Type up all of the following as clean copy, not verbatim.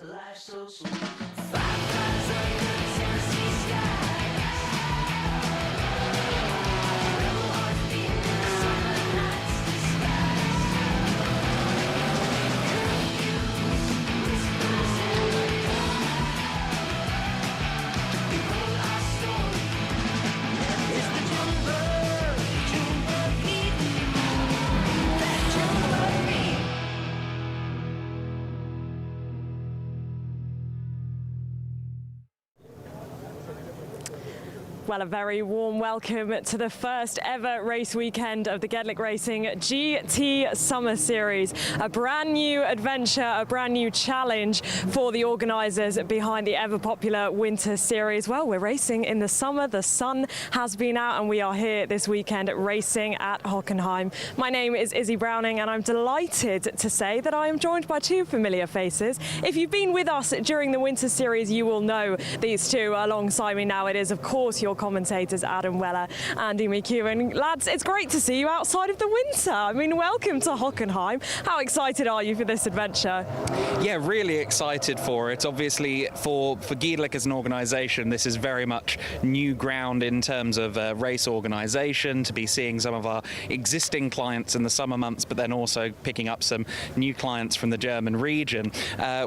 a life so sweet. 5,000 Tennessee sky. Rebel hearts beating in the summer nights disguise. Whispers in the dark. Behold our story. It's the Junebug heat. That Junebug beat. Well, a very warm welcome to the first ever race weekend of the Gedlich Racing GT Summer Series. A brand new adventure, a brand new challenge for the organisers behind the ever popular Winter Series. Well, we're racing in the summer, the sun has been out and we are here this weekend racing at Hockenheim. My name is Izzy Browning and I'm delighted to say that I am joined by two familiar faces. If you've been with us during the Winter Series, you will know these two alongside me now. It is, of course, your commentators Adam Weller, Andy McEwen. Lads, it's great to see you outside of the winter. I mean, welcome to Hockenheim. How excited are you for this adventure? Yeah, really excited for it. Obviously, for Gedlich as an organisation, this is very much new ground in terms of race organisation, to be seeing some of our existing clients in the summer months, but then also picking up some new clients from the German region.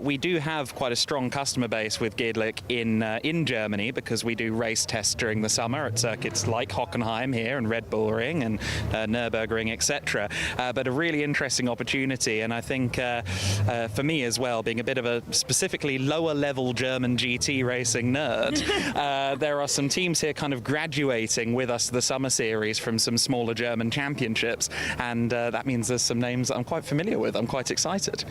We do have quite a strong customer base with Gedlich in Germany, because we do race tests during the summer at circuits like Hockenheim here and Red Bull Ring and Nürburgring, etc. But a really interesting opportunity, and I think for me as well, being a bit of a specifically lower level German GT racing nerd, there are some teams here kind of graduating with us to the summer series from some smaller German championships, and that means there's some names that I'm quite familiar with. I'm quite excited.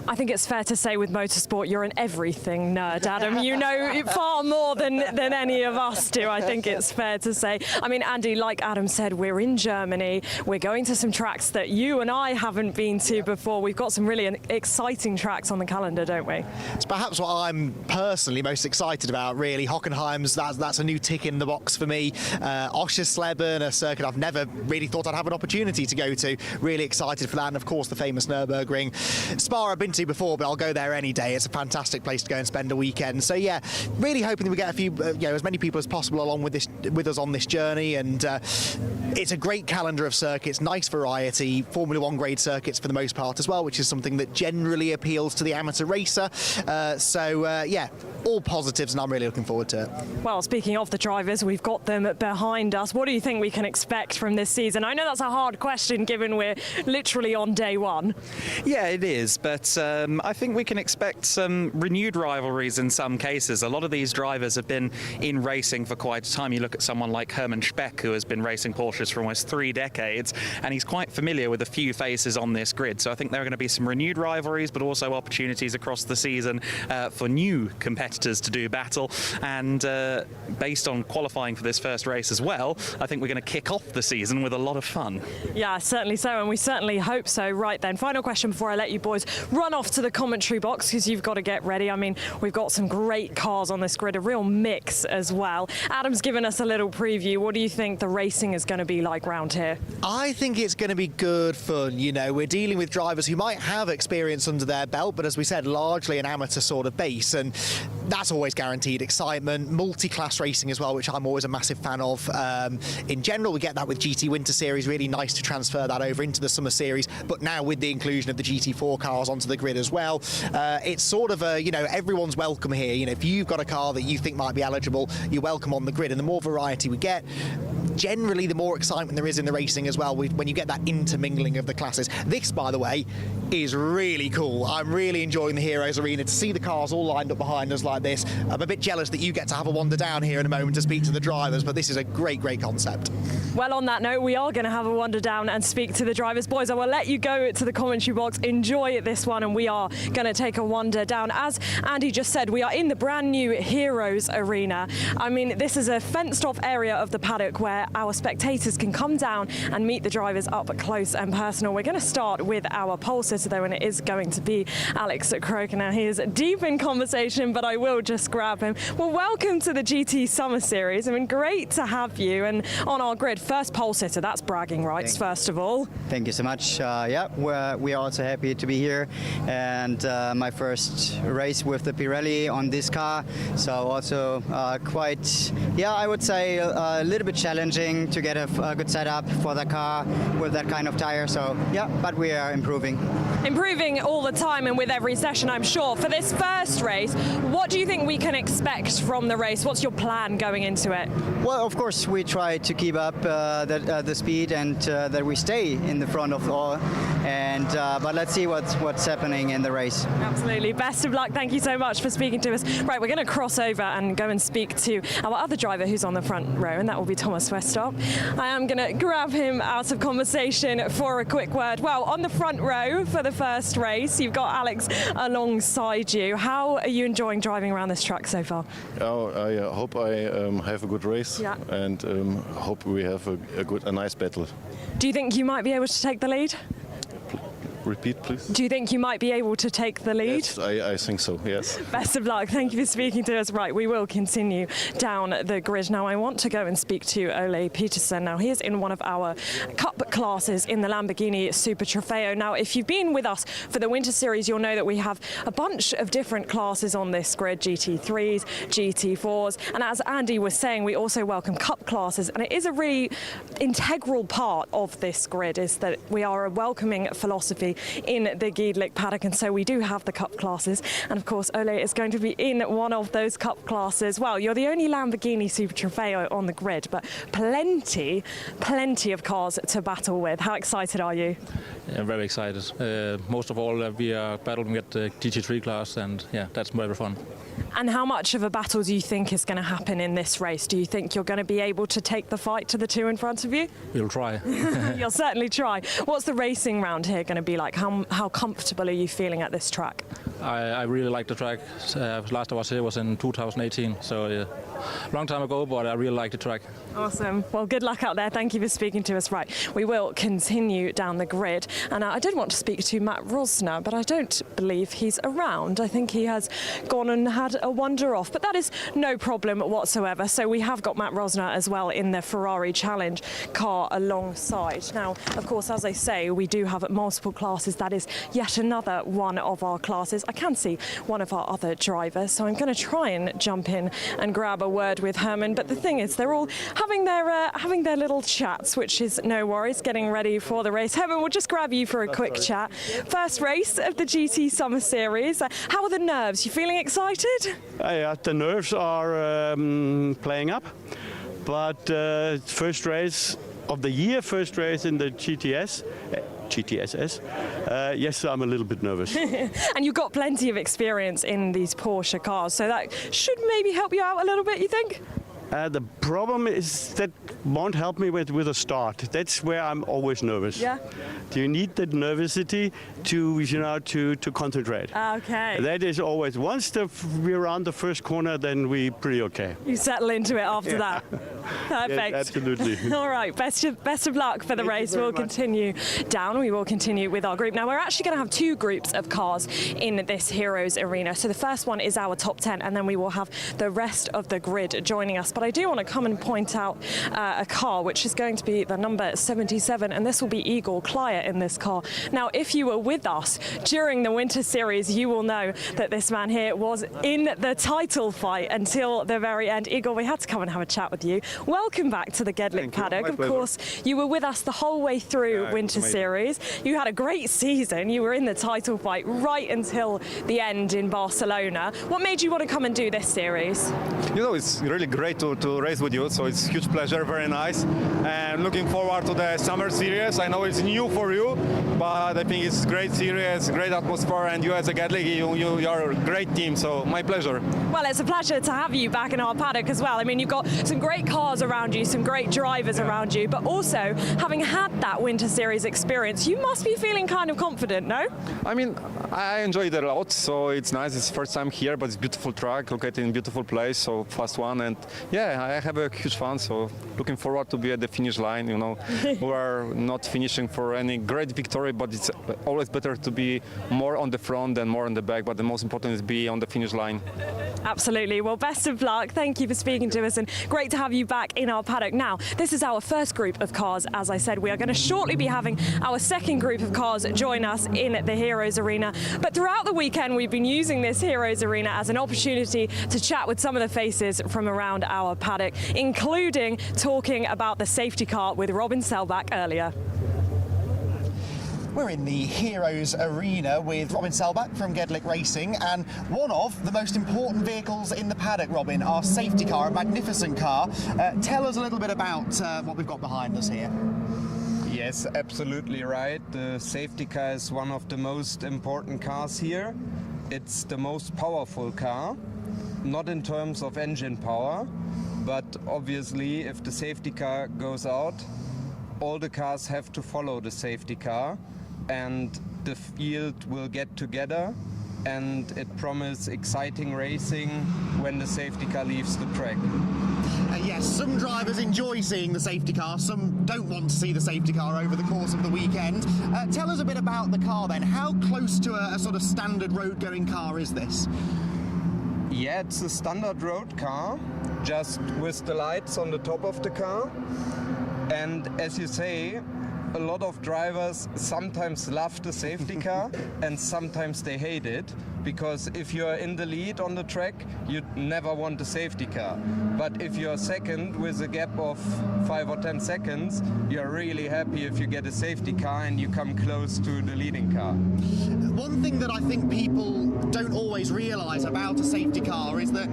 I think it's fair to say with motorsport you're an everything nerd, Adam. You know far more than any of us do, I think it's fair to say. I mean, Andy, like Adam said, we're in Germany. We're going to some tracks that you and I haven't been to before. We've got some really exciting tracks on the calendar, don't we? It's perhaps what I'm personally most excited about, really. Hockenheim's, that's a new tick in the box for me. Oschersleben, a circuit I've never really thought I'd have an opportunity to go to. Really excited for that, and of course the famous Nürburgring. Spa I've been to before, but I'll go there any day. It's a fantastic place to go and spend a weekend. So yeah, really hoping that we get a few, as many people as possible along with us on this journey, and it's a great calendar of circuits, nice variety, Formula 1 grade circuits for the most part as well, which is something that generally appeals to the amateur racer. Yeah, all positives, and I'm really looking forward to it. Well, speaking of the drivers, we've got them behind us. What do you think we can expect from this season? I know that's a hard question given we're literally on day one. Yeah, it is, but I think we can expect some renewed rivalries in some cases. A lot of these drivers have been in racing for quite a time. You look at someone like Hermann Speck, who has been racing Porsches for almost 3 decades, and he's quite familiar with a few faces on this grid. So I think there are going to be some renewed rivalries, but also opportunities across the season for new competitors to do battle. And based on qualifying for this first race as well, I think we're going to kick off the season with a lot of fun. Yeah, certainly so, and we certainly hope so. Right then, final question before I let you boys run off to the commentary box, because you've got to get ready. I mean, we've got some great cars on this grid, a real mix as well. Adam's given us a little preview. What do you think the racing is going to be like round here? I think it's going to be good fun. You know, we're dealing with drivers who might have experience under their belt, but as we said, largely an amateur sort of base, and that's always guaranteed excitement. Multi-class racing as well, which I'm always a massive fan of. In general, we get that with GT Winter Series. Really nice to transfer that over into the Summer Series, but now with the inclusion of the GT4 cars onto the grid as well, it's sort of a, everyone's welcome here. You know, if you've got a car that you think might be eligible, you're welcome on the grid, and the more variety we get, generally the more excitement there is in the racing as well, when you get that intermingling of the classes. This, by the way, is really cool. I'm really enjoying the Heroes Arena. To see the cars all lined up behind us like this, I'm a bit jealous that you get to have a wander down here in a moment to speak to the drivers, but this is a great concept. Well, on that note, we are going to have a wander down and speak to the drivers. Boys, I will let you go to the commentary box, enjoy this one, and we are going to take a wander down. As Andy just said, we are in the brand new Heroes Arena. I mean, this is a fenced off area of the paddock where our spectators can come down and meet the drivers up close and personal. We're going to start with our pole sitter though, and it is going to be Alex Croker. Now he is deep in conversation, but I will just grab him. Well, welcome to the GT Summer Series. I mean, great to have you, and on our grid, first pole sitter, that's bragging rights, first of all. Thank you so much. Yeah, we are also happy to be here, and my first race with the Pirelli on this car. So also quite, yeah, I would say a little bit challenging to get a good setup for the car with that kind of tire. So yeah, but we are improving. Improving all the time and with every session, I'm sure. For this first race, what do you think we can expect from the race? What's your plan going into it? Well, of course, we try to keep up the speed and that we stay in the front of all. And but let's see what's happening in the race. Absolutely. Best of luck. Thank you so much for speaking to us. Right, we're going to cross over and go and speak to our other driver who's on the front row, and that will be Thomas Westop. I am going to grab him out of conversation for a quick word. Well, on the front row for the first race, you've got Alex alongside you. How are you enjoying driving around this track so far? Oh, I hope I have a good race, Yeah. and hope we have a nice battle. Do you think you might be able to take the lead? Repeat, please. Do you think you might be able to take the lead? Yes, I think so, yes. Best of luck. Thank you for speaking to us. Right, we will continue down the grid. Now, I want to go and speak to Ole Peterson. Now, he is in one of our cup classes in the Lamborghini Super Trofeo. Now, if you've been with us for the Winter Series, you'll know that we have a bunch of different classes on this grid, GT3s, GT4s. And as Andy was saying, we also welcome cup classes. And it is a really integral part of this grid, is that we are a welcoming philosophy in the Gedlich paddock, and so we do have the cup classes, and of course Ole is going to be in one of those cup classes. Well, you're the only Lamborghini Super Trofeo on the grid, but plenty of cars to battle with. How excited are you? I'm very excited. Most of all, we are battling with the GT3 class, and yeah, that's very fun. And how much of a battle do you think is going to happen in this race? Do you think you're going to be able to take the fight to the two in front of you? We'll try. You'll certainly try. What's the racing round here going to be like? How comfortable are you feeling at this track? I really like the track. Last I was here was in 2018, so long time ago, but I really like the track. Awesome. Well, good luck out there. Thank you for speaking to us. Right, we will continue down the grid. And I did want to speak to Matt Rosner, but I don't believe he's around. I think he has gone and had a wander off, but that is no problem whatsoever. So we have got Matt Rosner as well in the Ferrari Challenge car alongside. Now, of course, as I say, we do have multiple classes. That is yet another one of our classes. I can see one of our other drivers, so I'm going to try and jump in and grab a word with Herman. But the thing is, they're all having their little chats, which is no worries, getting ready for the race. Herman, we'll just grab you for a quick chat. First race of the GT Summer Series. How are the nerves? You feeling excited? Yeah, the nerves are playing up, but first race of the year, first race in the GTSS. Yes, I'm a little bit nervous. And you've got plenty of experience in these Porsche cars, so that should maybe help you out a little bit, you think? The problem is that won't help me with a start. That's where I'm always nervous. Yeah. You need that nervosity to concentrate. Okay. That is always, once we're around the first corner, then we're pretty okay. You settle into it after that. Perfect. Yes, absolutely. All right, best of luck for the race. We'll continue down. We will continue with our group. Now, we're actually going to have two groups of cars in this Heroes Arena. So the first one is our top 10, and then we will have the rest of the grid joining us. But I do want to come and point out a car, which is going to be the number 77, and this will be Igor Klyer in this car. Now, if you were with us during the Winter Series, you will know that this man here was in the title fight until the very end. Igor, we had to come and have a chat with you. Welcome back to the Gedlich paddock. Of course, you were with us the whole way through Winter Series. You had a great season. You were in the title fight right until the end in Barcelona. What made you want to come and do this series? You know, it's really great to race with you, so it's a huge pleasure, very nice. And looking forward to the summer series. I know it's new for you, but I think it's a great series, great atmosphere, and you as a Gedlich, you are a great team, so my pleasure. Well, it's a pleasure to have you back in our paddock as well. I mean, you've got some great cars around you, some great drivers around you, but also, having had that Winter Series experience, you must be feeling kind of confident, no? I mean, I enjoyed it a lot, so it's nice. It's first time here, but it's beautiful track, located in beautiful place, so fast one, and yeah, Yeah, I have a huge fun, so looking forward to be at the finish line. You know, we are not finishing for any great victory, but it's always better to be more on the front than more on the back. But the most important is be on the finish line. Absolutely. Well, best of luck. Thank you for speaking to us, and great to have you back in our paddock. Now, this is our first group of cars. As I said, we are going to shortly be having our second group of cars join us in the Heroes Arena. But throughout the weekend, we've been using this Heroes Arena as an opportunity to chat with some of the faces from around our paddock, including talking about the safety car with Robin Selbach earlier. We're in the Heroes Arena with Robin Selbach from Gedlich Racing, and one of the most important vehicles in the paddock, Robin, our safety car, a magnificent car. Tell us a little bit about what we've got behind us here. Yes, absolutely right. The safety car is one of the most important cars here. It's the most powerful car, not in terms of engine power, but obviously if the safety car goes out, all the cars have to follow the safety car, and the field will get together, and it promises exciting racing when the safety car leaves the track. Yes, some drivers enjoy seeing the safety car, some don't want to see the safety car over the course of the weekend. Tell us a bit about the car then. How close to a sort of standard road-going car is this? Yeah, it's a standard road car, just with the lights on the top of the car. And as you say, a lot of drivers sometimes love the safety car and sometimes they hate it, because if you're in the lead on the track, you never want the safety car. But if you're second with a gap of 5 or 10 seconds, you're really happy if you get a safety car and you come close to the leading car. One thing that I think people don't always realise about a safety car is that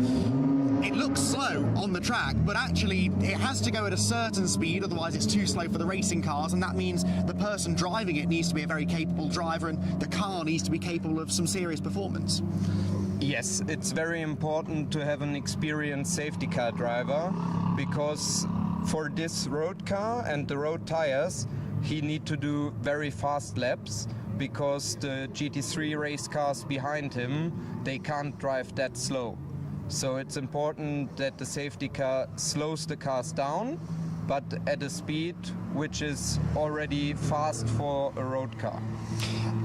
it looks slow on the track, but actually it has to go at a certain speed, otherwise it's too slow for the racing cars, and that means the person driving it needs to be a very capable driver, and the car needs to be capable of some serious performance. Yes, it's very important to have an experienced safety car driver, because for this road car and the road tires, he need to do very fast laps, because the GT3 race cars behind him, they can't drive that slow. So it's important that the safety car slows the cars down, but at a speed which is already fast for a road car.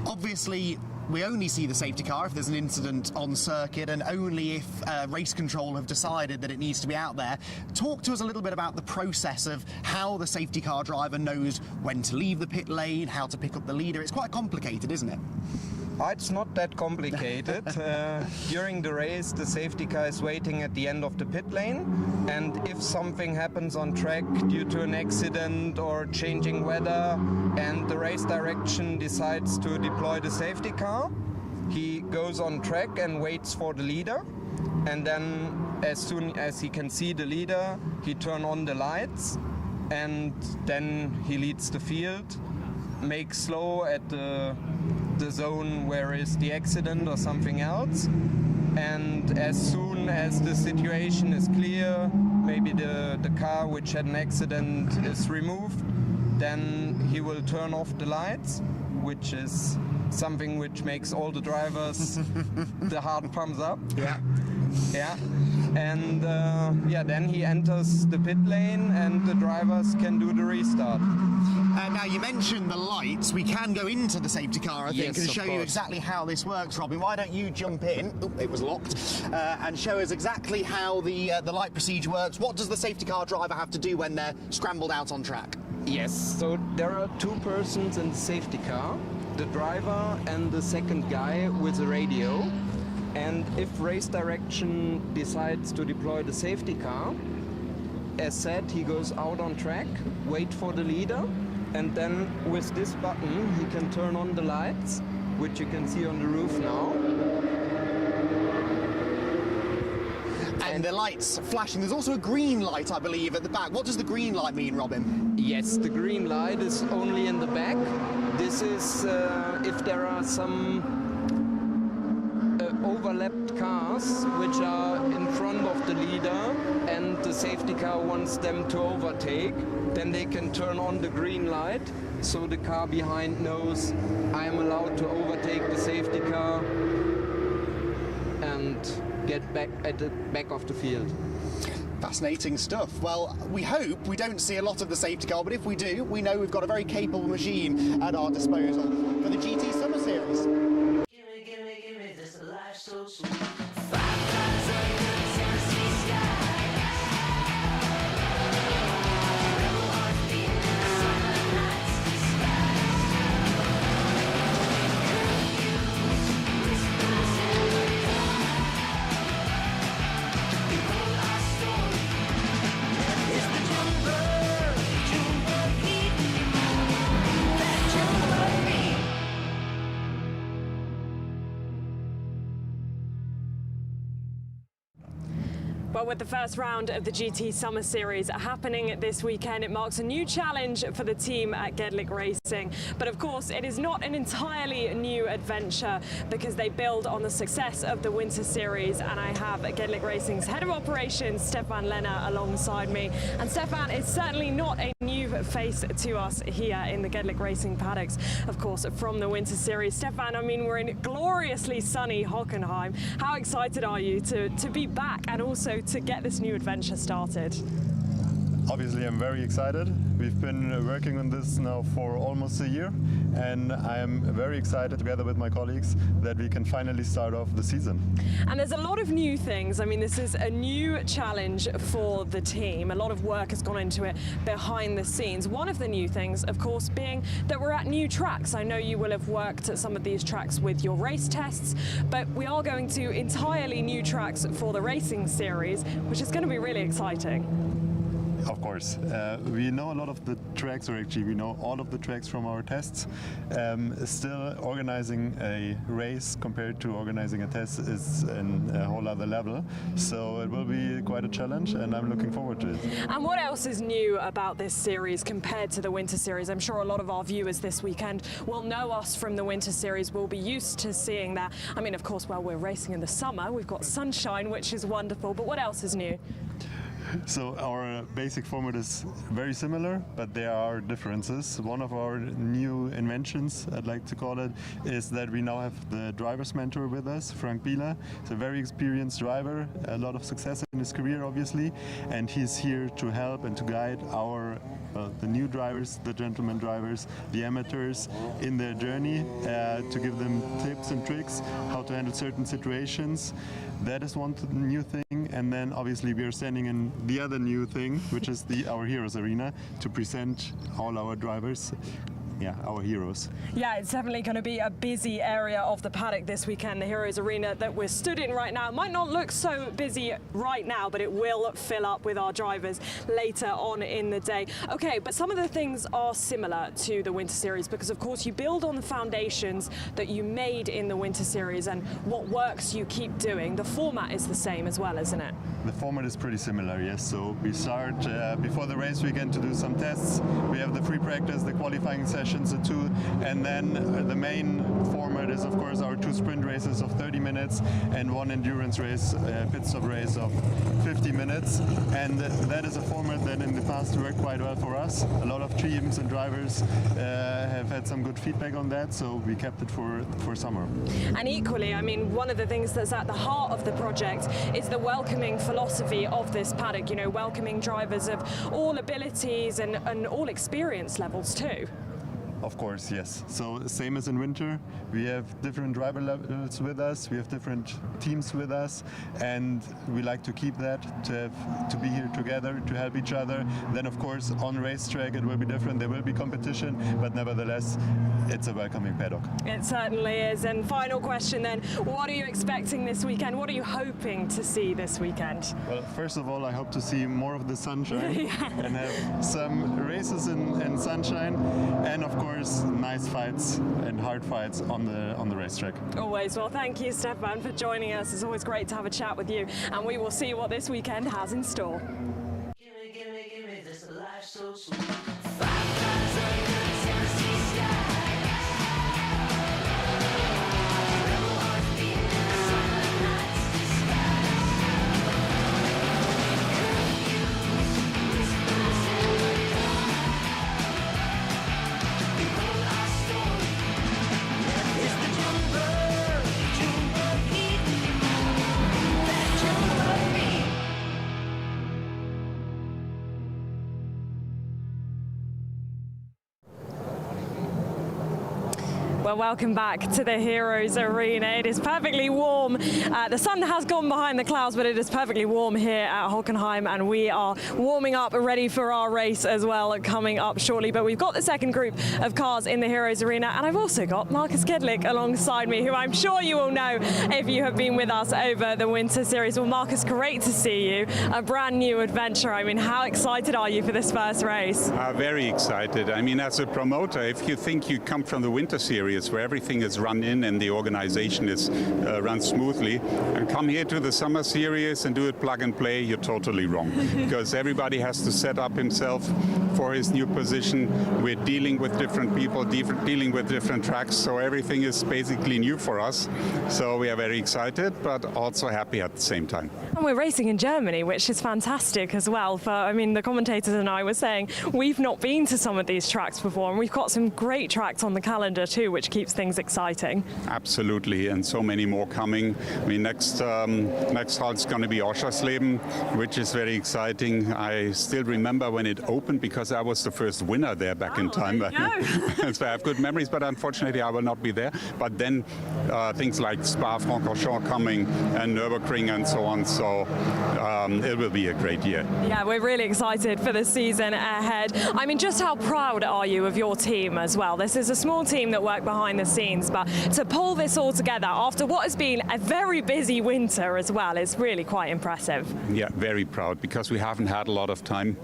Obviously, we only see the safety car if there's an incident on circuit, and only if race control have decided that it needs to be out there. Talk to us a little bit about the process of how the safety car driver knows when to leave the pit lane, how to pick up the leader. It's quite complicated, isn't it? It's not that complicated. During the race, the safety car is waiting at the end of the pit lane, and if something happens on track due to an accident or changing weather, and the race direction decides to deploy the safety car, he goes on track and waits for the leader, and then as soon as he can see the leader, he turns on the lights, and then he leads the field, makes slow at the zone where is the accident or something else, and as soon as the situation is clear, maybe the car which had an accident is removed, then he will turn off the lights, which is something which makes all the drivers the heart pumps up. Yeah, and then he enters the pit lane and the drivers can do the restart. Now, you mentioned the lights. We can go into the safety car, I think, Yes, and of show you course. exactly how this works, Robin. Why don't you jump in? Oh, it was locked. And show us exactly how the light procedure works. What does the safety car driver have to do when they're scrambled out on track? Yes, so there are two persons in the safety car, the driver and the second guy with the radio. And if race direction decides to deploy the safety car, as said, he goes out on track, wait for the leader, and then with this button he can turn on the lights, which you can see on the roof now. And the lights flashing. There's also a green light, I believe, at the back. What does the green light mean, Robin? Yes, the green light is only in the back. This is if there are some overlapped cars which are in front of the leader and the safety car wants them to overtake, then they can turn on the green light, so the car behind knows I am allowed to overtake the safety car and get back at the back of the field. Fascinating stuff. Well, we hope we don't see a lot of the safety car, but if we do, we know we've got a very capable machine at our disposal for the GT Summer Series. Gimme this life so sweet. 5,000 Tennessee sky. Rebel hearts beating in the summer nights sky. Whispers in the dark. Behold our story. It's the Junebug beat. That Junebug beat. Well, with the first round of the GT Summer Series happening this weekend, it marks a new challenge for the team at Gedlich Racing. But of course, it is not an entirely new adventure because they build on the success of the Winter Series. And I have Gedlich Racing's head of operations, Stefan Lenner, alongside me. And Stefan is certainly not a new face to us here in the Gedlich Racing paddocks, of course, from the Winter Series. Stefan, I mean, we're in gloriously sunny Hockenheim. How excited are you to be back and also to get this new adventure started? Obviously, I'm very excited. We've been working on this now for almost a year, and I am very excited together with my colleagues that we can finally start off the season. And there's a lot of new things. I mean, this is a new challenge for the team. A lot of work has gone into it behind the scenes. One of the new things, of course, being that we're at new tracks. I know you will have worked at some of these tracks with your race tests, but we are going to entirely new tracks for the racing series, which is going to be really exciting. Of course. We know a lot of the tracks, or actually we know all of the tracks from our tests. Still, organizing a race compared to organizing a test is a whole other level. So it will be quite a challenge, and I'm looking forward to it. And what else is new about this series compared to the Winter Series? I'm sure a lot of our viewers this weekend will know us from the Winter Series, will be used to seeing that. I mean, of course, while we're racing in the summer, we've got sunshine, which is wonderful, but what else is new? So our basic format is very similar, but there are differences. One of our new inventions, I'd like to call it, is that we now have the driver's mentor with us, Frank Bieler. He's a very experienced driver, a lot of success in his career, obviously, and he's here to help and to guide the new drivers, the gentleman drivers, the amateurs in their journey, to give them tips and tricks how to handle certain situations. That is one new thing, and then obviously we are standing in the other new thing, which is our Heroes Arena, to present all our drivers. Yeah, our heroes. Yeah, it's definitely going to be a busy area of the paddock this weekend. The Heroes Arena that we're stood in right now might not look so busy right now, but it will fill up with our drivers later on in the day. Okay, but some of the things are similar to the Winter Series because, of course, you build on the foundations that you made in the Winter Series, and what works you keep doing. The format is the same as well, isn't it? The format is pretty similar, yes. So we start before the race weekend to do some tests. We have the free practice, the qualifying sessions, the two, and then the main format is, of course, our 2 sprint races of 30 minutes and 1 endurance race, pit stop race of 50 minutes. And that is a format that in the past worked quite well for us. A lot of teams and drivers have had some good feedback on that, so we kept it for summer. And equally, I mean, one of the things that's at the heart of the project is the welcoming philosophy of this paddock, you know, welcoming drivers of all abilities and all experience levels too. Of course, yes. So same as in winter, we have different driver levels with us, we have different teams with us, and we like to keep that, to be here together, to help each other. Then of course on racetrack it will be different, there will be competition, but nevertheless it's a welcoming paddock. It certainly is. And final question then, what are you expecting this weekend? What are you hoping to see this weekend? Well, first of all, I hope to see more of the sunshine and have some races in sunshine, and of course nice fights and hard fights on the racetrack. Always. Well, thank you, Stefan, for joining us. It's always great to have a chat with you, and we will see what this weekend has in store. Gimme this life so sweet. 5,000 Tennessee sky. Rebel hearts beating in the summer nights sky. Whispers in the dark. Behold our story. It's the Junebug beat. That Junebug beat. Well, welcome back to the Heroes Arena. It is perfectly warm. The sun has gone behind the clouds, but it is perfectly warm here at Hockenheim, and we are warming up, ready for our race as well, coming up shortly. But we've got the second group of cars in the Heroes Arena, and I've also got Marcus Gedlich alongside me, who I'm sure you all know if you have been with us over the Winter Series. Well, Marcus, great to see you. A brand new adventure. I mean, how excited are you for this first race? Very excited. I mean, as a promoter, if you think you come from the Winter Series where everything is run in and the organization is run smoothly, and come here to the Summer Series and do it plug and play, you're totally wrong. Because everybody has to set up himself for his new position. We're dealing with different people, dealing with different tracks, so everything is basically new for us. So we are very excited, but also happy at the same time. And we're racing in Germany, which is fantastic as well. I mean, the commentators and I were saying we've not been to some of these tracks before, and we've got some great tracks on the calendar too, which keeps things exciting. Absolutely, and so many more coming. I mean, next halt is going to be Oschersleben, which is very exciting. I still remember when it opened because I was the first winner there back in time. So I have good memories, but unfortunately I will not be there. But then things like Spa-Francorchamps coming and Nürburgring and so on. So it will be a great year. Yeah, we're really excited for the season ahead. I mean, just how proud are you of your team as well? This is a small team that work behind the scenes, but to pull this all together after what has been a very busy winter as well is really quite impressive. Yeah, very proud, because we haven't had a lot of time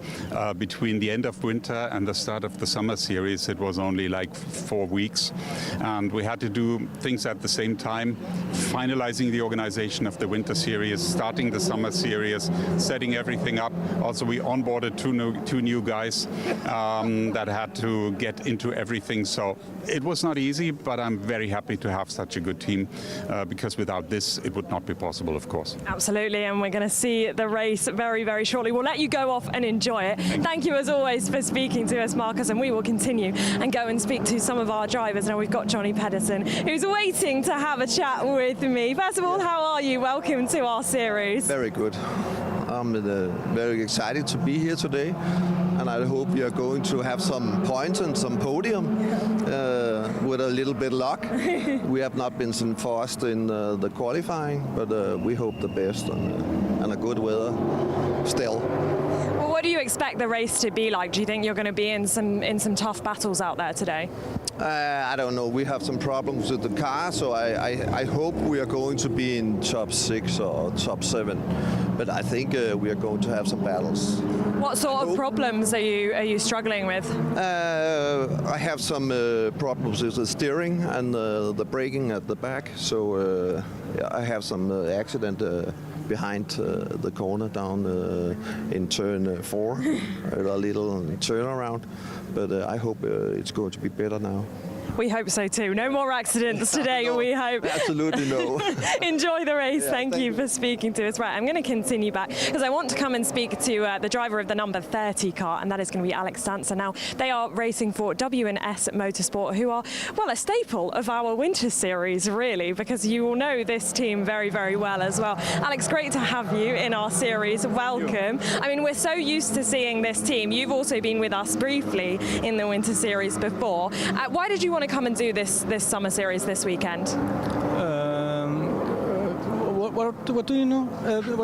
between the end of winter and the start of the Summer Series. It was only like 4 weeks, and we had to do things at the same time, finalizing the organization of the Winter Series, starting the Summer Series, setting everything up. Also, we onboarded two new guys that had to get into everything. So it was not easy, but I'm very happy to have such a good team, because without this, it would not be possible, of course. Absolutely, and we're going to see the race very, very shortly. We'll let you go off and enjoy it. Thank you, as always, for speaking to us, Marcus, and we will continue and go and speak to some of our drivers. Now, we've got Johnny Pedersen, who's waiting to have a chat with me. First of all, how are you? Welcome to our series. Very good. I'm very excited to be here today, and I hope we are going to have some points and some podium with a little bit of luck. We have not been so fast in the qualifying, but we hope the best and a good weather still. Well, what do you expect the race to be like? Do you think you're going to be in some tough battles out there today? I don't know. We have some problems with the car, so I hope we are going to be in top 6 or top 7. But I think we are going to have some battles. What sort of problems are you struggling with? I have some problems with the steering and the braking at the back. So I have some accident behind the corner down in turn 4, a little turnaround. But I hope it's going to be better now. We hope so too. No more accidents today, No, we hope. Absolutely no. Enjoy the race. Yeah, thank you for speaking to us. Right, I'm going to continue back because I want to come and speak to the driver of the number 30 car, and that is going to be Alex Stanzer. Now, they are racing for W&S Motorsport, who are, well, a staple of our Winter Series, really, because you will know this team very, very well as well. Alex, great to have you in our series. Welcome. I mean, we're so used to seeing this team. You've also been with us briefly in the Winter Series before. Why did you want to come and do this Summer Series this weekend? What do you know?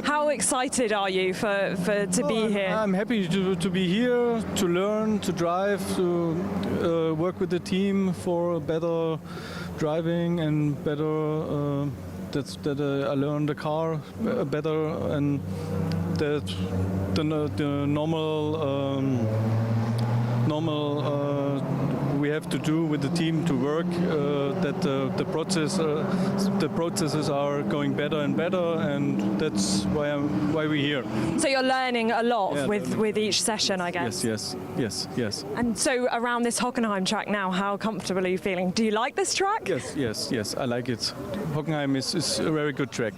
How excited are you to be here? I'm happy to be here, to learn, to drive, to work with the team for better driving and better that I learn the car better, and that the normal we have to do with the team to work, that the processes are going better and better, and that's why we're here. So you're learning a lot with each session, I guess. Yes. And so around this Hockenheim track now, how comfortable are you feeling? Do you like this track? Yes, I like it. Hockenheim is a very good track.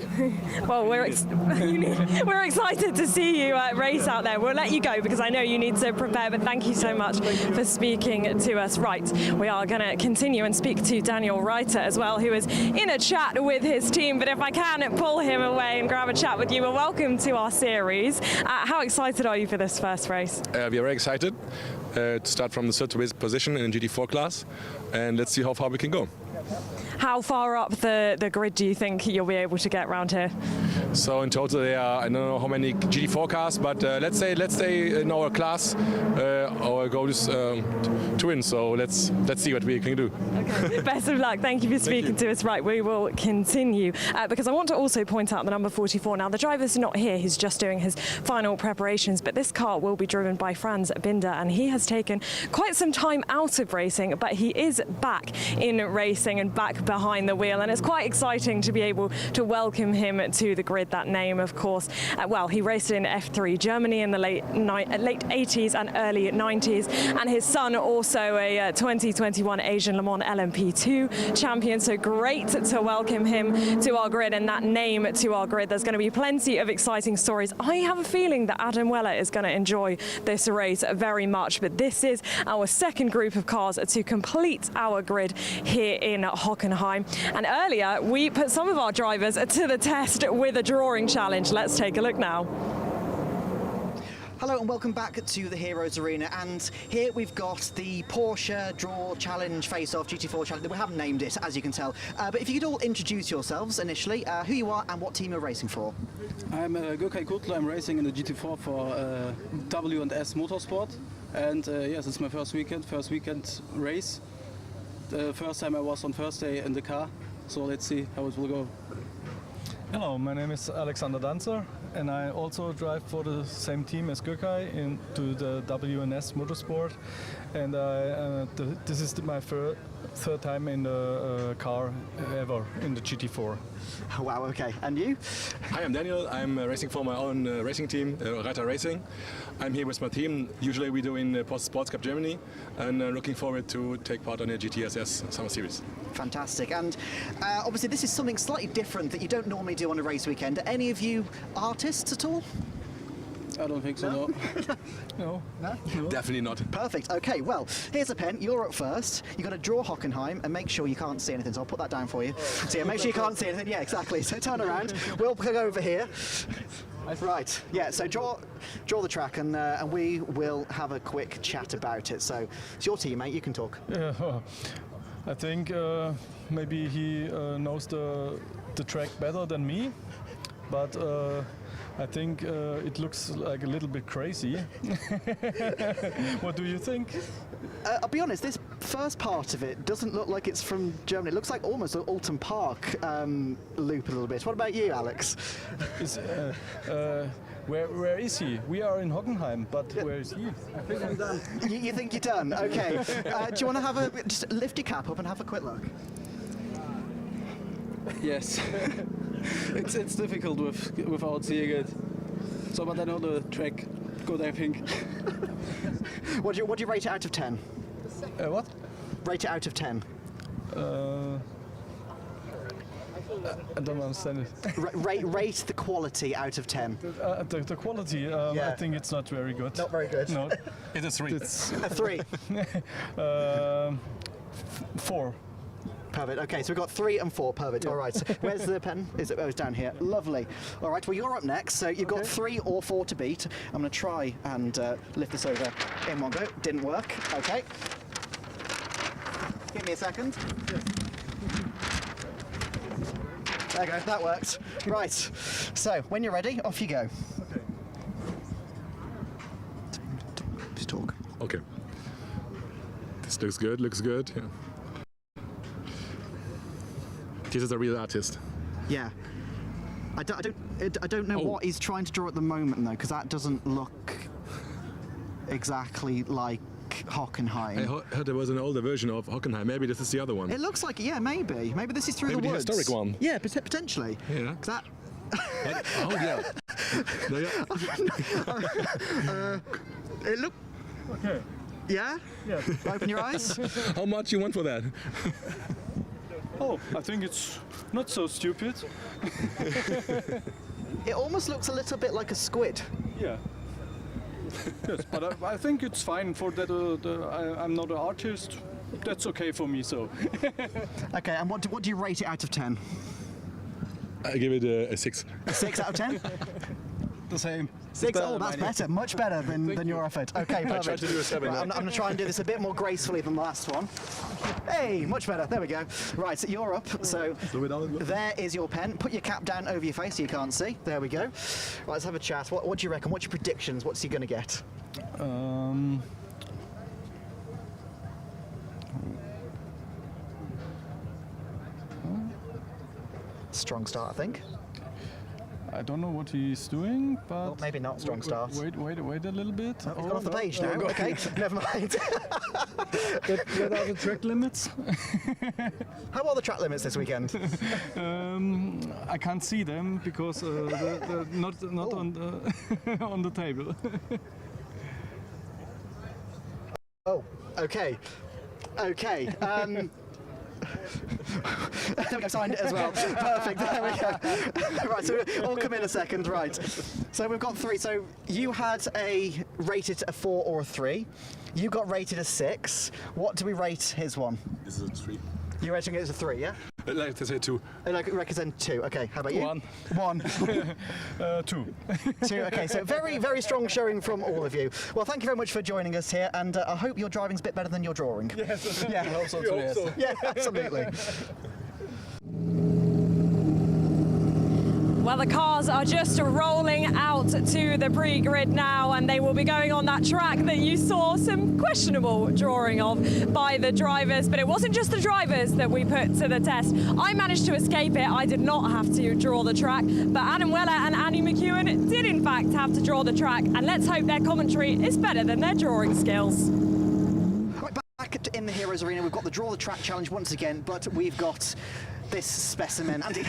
Well, we're excited to see you race out there. We'll let you go because I know you need to prepare, but thank you so much for speaking to us. Right, we are going to continue and speak to Daniel Reiter as well, who is in a chat with his team, but if I can pull him away and grab a chat with you. Well, welcome to our series. How excited are you for this first race? We are very excited to start from the third position in the GT4 class, and let's see how far we can go. How far up the grid do you think you'll be able to get round here? So in total there are, I don't know how many GT4 cars, but let's say in our class our goal is to win. So let's see what we can do. Okay. Best of luck. Thank you for speaking to us. Right, we will continue because I want to also point out the number 44. Now the driver's not here; he's just doing his final preparations. But this car will be driven by Franz Binder, and he has taken quite some time out of racing, but he is back in racing and back behind the wheel, and it's quite exciting to be able to welcome him to the grid. That name, of course, well, he raced in F3 Germany in the late 80s and early 90s, and his son also a 2021 Asian Le Mans LMP2 champion, so great to welcome him to our grid and that name to our grid. There's going to be plenty of exciting stories. I have a feeling that Adam Weller is going to enjoy this race very much, but this is our second group of cars to complete our grid here in Hockenheim. And earlier we put some of our drivers to the test with a drawing challenge. Let's take a look now. Hello and welcome back to the Heroes Arena, and here we've got the Porsche Draw Challenge Face-Off GT4 Challenge. We haven't named it, as you can tell, but if you could all introduce yourselves initially, who you are and what team you're racing for. I'm Gökay Kutlu. I'm racing in the GT4 for W&S Motorsport, and yes, it's my first weekend race. The first time I was on Thursday in the car, so let's see how it will go. Hello, my name is Alexander Danzer, and I also drive for the same team as Gökay into the W&S Motorsport, and this is my third time in the car ever in the GT4. Wow, okay. And you? Hi, I'm Daniel. I'm racing for my own racing team, Reiter Racing. I'm here with my team. Usually we do in Post Sports Cup Germany, and looking forward to take part on the GTSS Summer Series. Fantastic. And obviously this is something slightly different that you don't normally do on a race weekend. Are any of you artists at all? I don't think so, no. No. No? Definitely not. Perfect. Okay, well, here's a pen. You're up first. You've got to draw Hockenheim and make sure you can't see anything. So I'll put that down for you. So yeah, make sure you can't see anything. Yeah, exactly. So turn around. We'll go over here. Right. Yeah, so draw the track and we will have a quick chat about it. So it's your team, mate. You can talk. Yeah, I think maybe he knows the track better than me, but I think it looks like a little bit crazy. What do you think? I'll be honest, this first part of it doesn't look like it's from Germany. It looks like almost an Alton Park loop a little bit. What about you, Alex? Where is he? We are in Hockenheim, but where is he? I think I'm done. You think you're done? Okay. Do you want to have just lift your cap up and have a quick look? Yes. It's difficult without seeing it. So, but I know the track good, I think. What do you rate it out of 10? What? Rate it out of 10. I don't understand it. Rate the quality out of 10. The quality, Yeah. I think it's not very good. Not very good. No. It's a 3. It's A 3. 4. Perfect. Okay, so we've got 3 and 4. Perfect. All right. So where's the pen? It's down here. Lovely. All right. Well, you're up next. So you've got 3 or 4 to beat. I'm going to try and lift this over in one go. Didn't work. Okay. Give me a second. There you go. That worked. Right. So when you're ready, off you go. Okay. Just talk. Okay. This looks good. Looks good. Yeah. This is a real artist. Yeah. I don't know what he's trying to draw at the moment though, because that doesn't look exactly like Hockenheim. I heard there was an older version of Hockenheim. Maybe this is the other one. It looks like, yeah, maybe this is through Maybe the the woods. historic one. Yeah, potentially. Yeah. 'Cause that. Oh yeah. No, yeah. It look. Okay. Yeah. Yeah. Open your eyes. How much you want for that? Oh, I think it's not so stupid. It almost looks a little bit like a squid. Yeah. Yes, but I think it's fine for that. I'm not an artist. That's okay for me. So. Okay, and what do you rate it out of 10? I give it a 6. A 6 out of 10? the same. Six. Oh, that's better. Much better than your effort. Okay, perfect. tried to do a 7. Right, I'm going to try and do this a bit more gracefully than the last one. Hey, much better. There we go. Right, so you're up. So there is your pen. Put your cap down over your face so you can't see. There we go. Right, let's have a chat. What do you reckon? What's your predictions? What's he going to get? Strong start, I think. I don't know what he's doing, but Well, maybe not strong start. Wait a little bit. Oh, he's got off the page now. Okay, never mind. What are the track limits? How are the track limits this weekend? I can't see them because they're not on the on the table. Oh, okay. Okay. There we go, signed it as well. Perfect, there we go. Right, so we'll come in a second, right. So we've got 3. So you had rated a 4 or a 3. You got rated a 6. What do we rate his one? This is a 3. You're rating it as a 3, yeah? I'd like to say 2. Like represent 2. Okay, how about you? 1. 1. 2. 2. Okay, so very, very strong showing from all of you. Well, thank you very much for joining us here, and I hope your driving's a bit better than your drawing. Yes. Yeah. I hope so too. Yes. Yeah, absolutely. Well, the cars are just rolling out to the pre-grid now, and they will be going on that track that you saw some questionable drawing of by the drivers. But it wasn't just the drivers that we put to the test. I managed to escape it. I did not have to draw the track, but Adam Weller and Andy McEwen did in fact have to draw the track, and let's hope their commentary is better than their drawing skills. Right, back in the Heroes Arena, we've got the Draw the Track challenge once again, but we've got this specimen, Andy,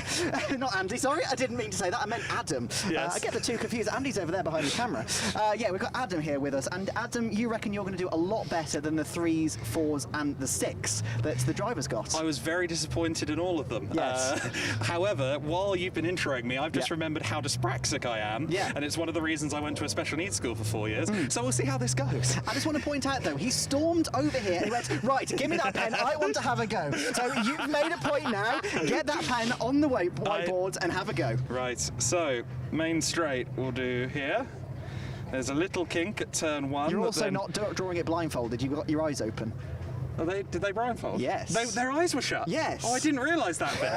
not Andy, sorry, I didn't mean to say that, I meant Adam. Yes. I get the two confused. Andy's over there behind the camera. Yeah, we've got Adam here with us, and Adam, you reckon you're going to do a lot better than the 3s, 4s, and the 6 that the drivers got? I was very disappointed in all of them. Yes. However, while you've been introing me, I've just remembered how dyspraxic I am, Yeah. and it's one of the reasons I went to a special needs school for 4 years. So we'll see how this goes. I just want to point out, though, he stormed over here and he went, right, give me that pen, I want to have a go. So you've made a point now, get that pen on the whiteboard and have a go. Right, so main straight we'll do here. There's a little kink at turn 1. You're also not drawing it blindfolded, you've got your eyes open. Did they blindfold? Yes. Their eyes were shut? Yes. Oh, I didn't realise that bit.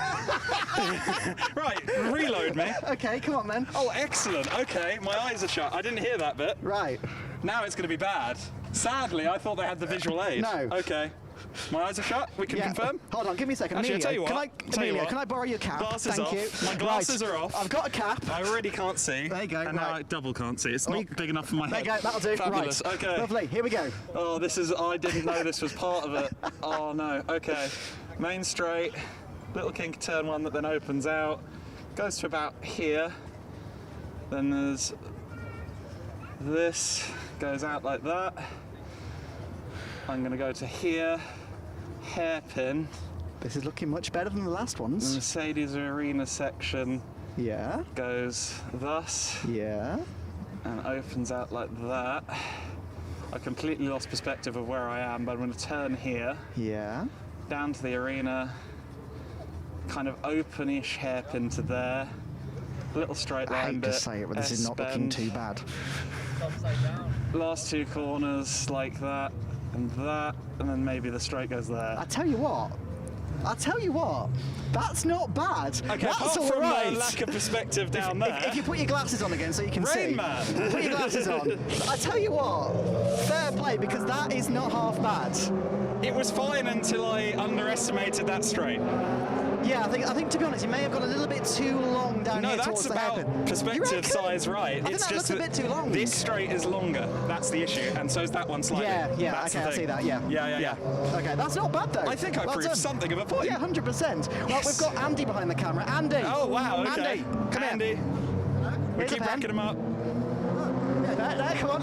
Right, reload me. Okay, come on then. Oh, excellent. Okay, my eyes are shut. I didn't hear that bit. Right. Now it's going to be bad. Sadly, I thought they had the visual aid. No. Okay. My eyes are shut. We can confirm. Hold on, give me a second. Actually, Emilio, I'll tell you what. can I borrow your cap? Glasses Thank off. you. My glasses are off. I've got a cap. I already can't see. There you go. And now I double can't see. It's not big enough for my There head. you go, that'll do. Fabulous. Right. Okay. Lovely, here we go. Oh, I didn't know this was part of it. Oh no. Okay. Main straight. Little kink turn 1 that then opens out. Goes to about here. Then there's this. Goes out like that. I'm going to go to here. Hairpin. This is looking much better than the last ones. The Mercedes Arena section goes thus. Yeah. And opens out like that. I completely lost perspective of where I am, but I'm going to turn here. Yeah. Down to the arena. Kind of openish hairpin to there. Little straight line I hate bit. to say it, but this is not looking S-bend. too bad. Last 2 corners like that and that, and then maybe the straight goes there. I tell you what, that's not bad. Okay, that's apart all from right. the lack of perspective down there. If you put your glasses on again so you can see. Rain Man. Put your glasses on. I tell you what, fair play, because that is not half bad. It was fine until I underestimated that straight. Yeah, I think to be honest, you may have got a little bit too long down here No, towards that's the about hairpin. perspective size right. I think It's that just looks a bit too long. This straight is longer. That's the issue, and so is that one slightly. Yeah, That's okay, the I see thing. that, yeah. Yeah. Okay, that's not bad though. I think I Well proved done. something of a point. Yeah, 100%. Well, we've got Andy behind the camera. Andy! Oh, wow, okay. Andy, come Andy. here. We Here's a keep pen. racking them up. No, come on.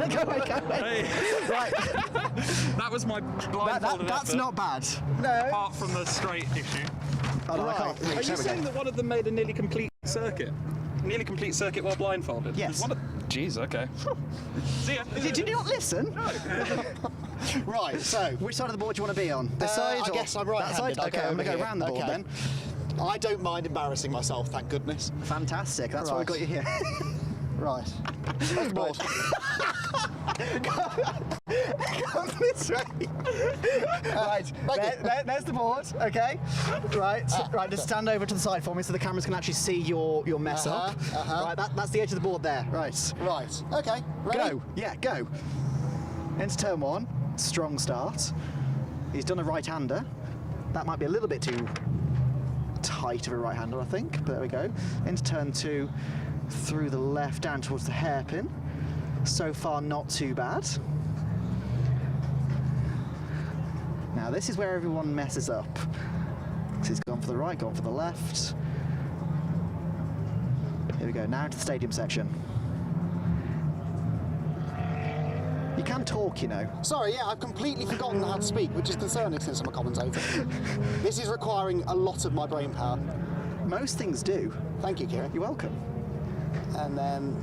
Go away. Hey. Right. That was my blindfolded That's effort, not bad. No. apart from the straight issue. Oh, no, I can't reach. Are you There we saying go. that one of them made a nearly complete circuit? Nearly complete circuit while blindfolded? Yes. Jeez, okay. See ya. Did you not listen? Right, so which side of the board do you want to be on? This side? I or guess I'm that right-handed. side? I'll Okay, go I'm going to over go here. round the board Okay. then. I don't mind embarrassing myself, thank goodness. Fantastic, that's why we Right. got you here. Right. Where's the board? Come this way. Right. There's the board. Okay. Right. Right. Just stand over to the side for me so the cameras can actually see your mess up. Right. That's the edge of the board there. Right. Right. Okay. Ready? Go. Yeah. Go. Into turn 1. Strong start. He's done a right-hander. That might be a little bit too tight of a right-hander, I think. But there we go. Into turn 2. Through the left down towards the hairpin. So far not too bad. Now this is where everyone messes up. So he's gone for the right, gone for the left. Here we go, now to the stadium section. You can talk, you know. Sorry, yeah, I've completely forgotten how to speak, which is concerning since I'm a commentator. This is requiring a lot of my brain power. Most things do. Thank you, Kieran. You're welcome. And then...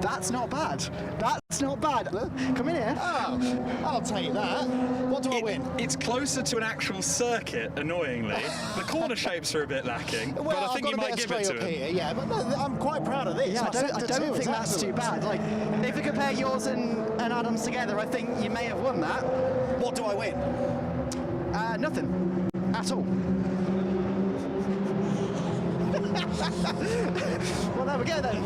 That's not bad. That's not bad. Come in here. Oh, I'll take that. What do I win? It's closer to an actual circuit, annoyingly. The corner shapes are a bit lacking, Well, but I think I've you got a might bit give of it spray to up him. here, yeah, but no, I'm quite proud of this. Yeah, My I don't sector two think is that's too excellent. bad. Like, if you compare yours and Adam's together, I think you may have won that. What do I win? Nothing. At all. Well, there we go then.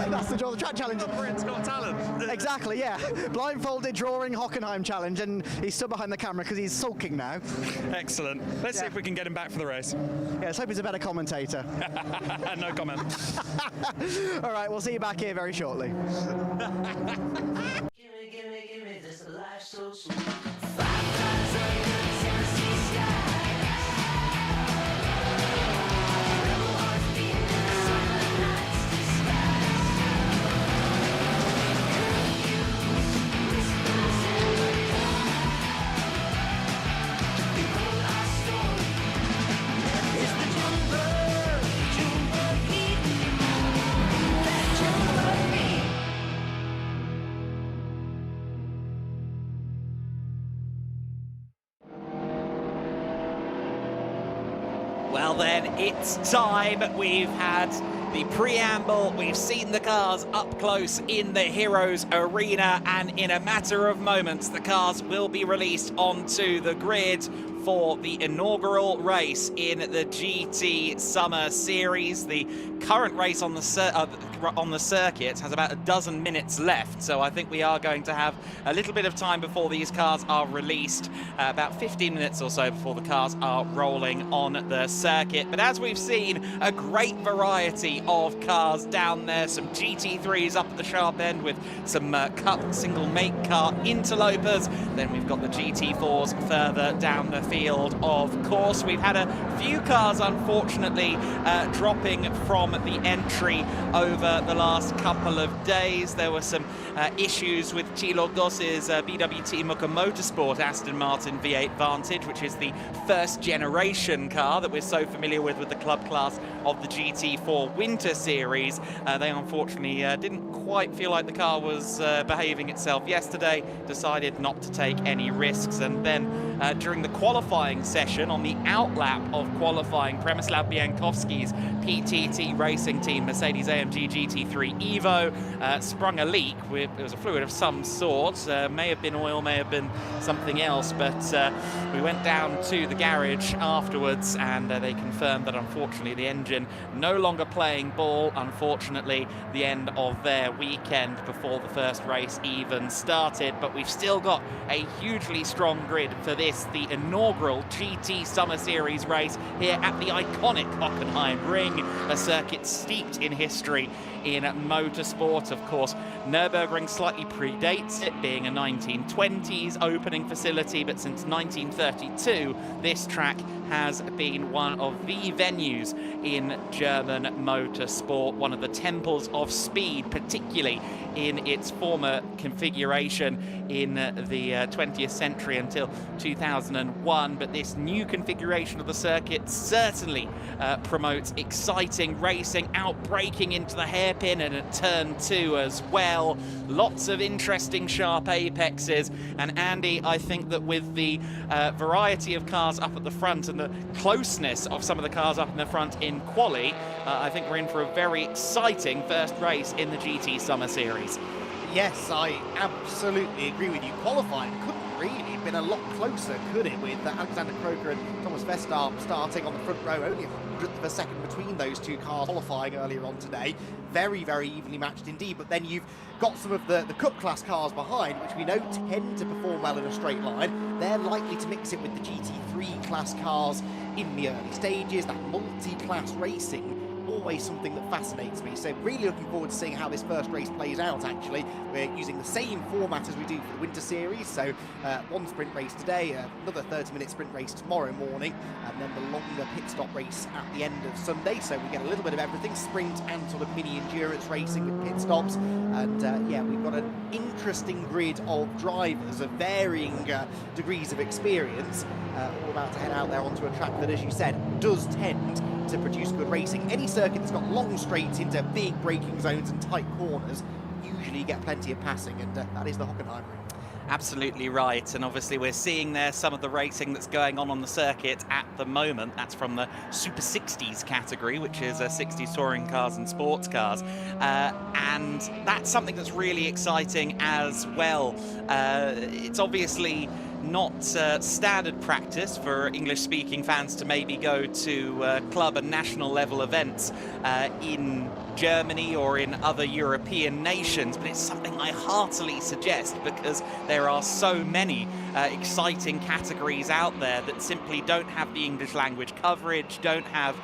That's the Draw the Track challenge. Britain's Got Talent. Exactly, yeah. Blindfolded drawing Hockenheim challenge, and he's stood behind the camera because he's sulking now. Excellent. Let's see if we can get him back for the race. Yeah, let's hope he's a better commentator. No comment. All right, we'll see you back here very shortly. Give me this life so sweet. 5 times under the Tennessee sky. Rebel hearts beating in the summer night's disguise. Whispers in the dark. Behold our story. It's the Junebug beat. That Junebug beat. Well then, it's time. We've had the preamble, we've seen the cars up close in the Heroes Arena, and in a matter of moments, the cars will be released onto the grid for the inaugural race in the GT Summer Series. The current race on the circuit has about a dozen minutes left, so I think we are going to have a little bit of time before these cars are released, about 15 minutes or so before the cars are rolling on the circuit. But as we've seen, a great variety of cars down there, some GT3s up at the sharp end with some Cup single make car interlopers, then we've got the GT4s further down the field. Of course, we've had a few cars unfortunately dropping from the entry over the last couple of days. There were some issues with Thilo Goss's BWT Muka Motorsport Aston Martin V8 Vantage, which is the first generation car that we're so familiar with the club class of the GT4 Winter Series. They unfortunately didn't quite feel like the car was behaving itself yesterday, decided not to take any risks, and then during the qualifying session on the outlap of qualifying, Przemysław Biankowski's PTT racing team Mercedes-AMG GT3 Evo sprung a leak. It was a fluid of some sort, may have been oil, may have been something else, but we went down to the garage afterwards and they confirmed that unfortunately the engine no longer playing ball. Unfortunately, the end of their weekend before the first race even started, but we've still got a hugely strong grid for this, the inaugural GT Summer Series race here at the iconic Hockenheimring, a circuit steeped in history in motorsport. Of course, Nürburgring slightly predates it, being a 1920s opening facility, but since 1932 this track has been one of the venues in German motorsport, one of the temples of speed, particularly in its former configuration in the 20th century until 2001. But this new configuration of the circuit certainly promotes exciting racing, outbraking into the hairpin and at turn 2 as well. Lots of interesting sharp apexes, and Andy, I think that with the variety of cars up at the front and the closeness of some of the cars up in the front in quali, I think we're in for a very exciting first race in the GT Summer Series. Yes, I absolutely agree with you. Qualifying couldn't really have been a lot closer, could it, with Alexander Kroger and Thomas Verstappen starting on the front row, only a hundredth of a second between those two cars qualifying earlier on today. Very, very evenly matched indeed, but then you've got some of the Cup class cars behind, which we know tend to perform well in a straight line. They're likely to mix it with the GT3 class cars in the early stages, that multi-class racing. Always something that fascinates me, so really looking forward to seeing how this first race plays out. Actually, we're using the same format as we do for the Winter Series, so one sprint race today, another 30-minute sprint race tomorrow morning, and then the longer pit stop race at the end of Sunday, so we get a little bit of everything, sprint and sort of mini endurance racing with pit stops. And yeah, we've got an interesting grid of drivers of varying degrees of experience, all about to head out there onto a track that, as you said, does tend to produce good racing. Any circuit that's got long straights into big braking zones and tight corners usually get plenty of passing, and that is the Hockenheimring. Absolutely right, and obviously we're seeing there some of the racing that's going on the circuit at the moment. That's from the Super 60s category, which is 60s touring cars and sports cars, and that's something that's really exciting as well. It's obviously not standard practice for English-speaking fans to maybe go to club and national level events in Germany or in other European nations, but it's something I heartily suggest because there are so many exciting categories out there that simply don't have the English language coverage, don't have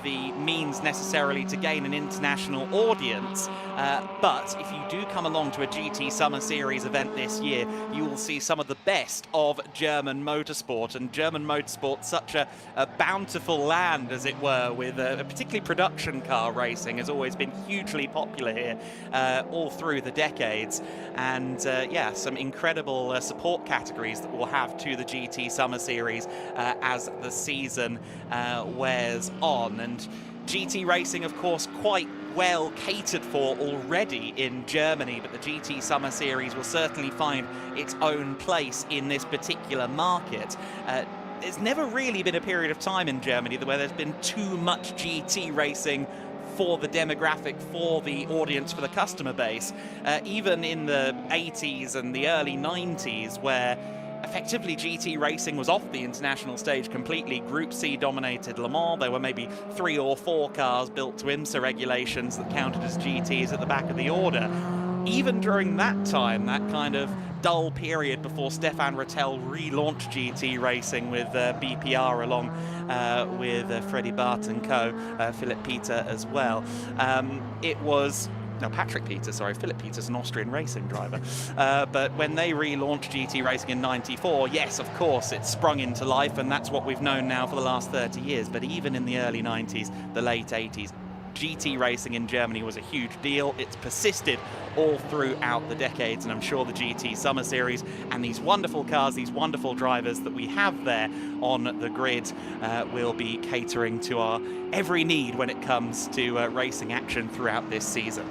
the means necessarily to gain an international audience. But if you do come along to a GT Summer Series event this year, you will see some of the best of German motorsport. And German motorsport, such a bountiful land, as it were, with particularly production car racing, has always been hugely popular here all through the decades. And yeah, some incredible support categories that we'll have to the GT Summer Series as the season wears on. And GT racing, of course, quite well catered for already in Germany, but the GT Summer Series will certainly find its own place in this particular market. There's never really been a period of time in Germany where there's been too much GT racing for the demographic, for the audience, for the customer base. Even in the 80s and the early 90s, where effectively GT racing was off the international stage completely. Group C dominated Le Mans. There were maybe 3 or 4 cars built to IMSA regulations that counted as GTs at the back of the order. Even during that time, that kind of dull period before Stefan Rattel relaunched GT racing with BPR along with Freddie Bart and co, Philip Peter as well. It was No, Patrick Peter, sorry. Philip Peter's an Austrian racing driver. But when they relaunched GT racing in '94, yes, of course, it sprung into life, and that's what we've known now for the last 30 years. But even in the early 90s, the late 80s, GT racing in Germany was a huge deal. It's persisted all throughout the decades, and I'm sure the GT Summer Series and these wonderful cars, these wonderful drivers that we have there on the grid will be catering to our every need when it comes to racing action throughout this season.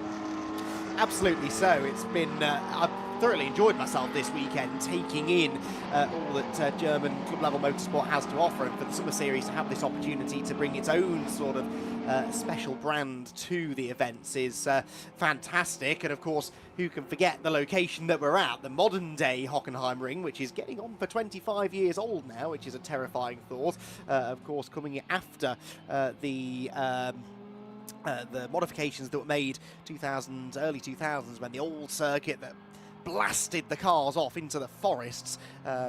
Absolutely so. It's been I've thoroughly enjoyed myself this weekend, taking in all that German club level motorsport has to offer, and for the Summer Series to have this opportunity to bring its own sort of special brand to the events is fantastic. And of course, who can forget the location that we're at, the modern day Hockenheimring, which is getting on for 25 years old now, which is a terrifying thought. Of course, coming after the modifications that were made early 2000s, when the old circuit that blasted the cars off into the forests,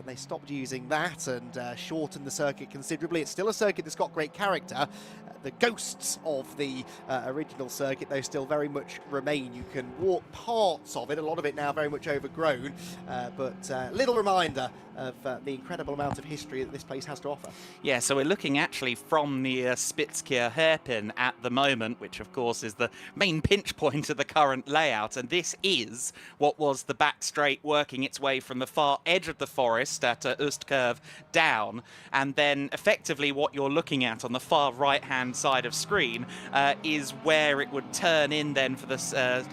they stopped using that and shortened the circuit considerably. It's still a circuit that's got great character. The ghosts of the original circuit, though, still very much remain. You can walk parts of it, a lot of it now very much overgrown, but little reminder of the incredible amount of history that this place has to offer. Yeah, so we're looking actually from the Spitzkir hairpin at the moment, which of course is the main pinch point of the current layout, and this is what was the back straight working its way from the far edge of the forest at Ostkurve down, and then effectively what you're looking at on the far right-hand right-hand side of screen is where it would turn in then for the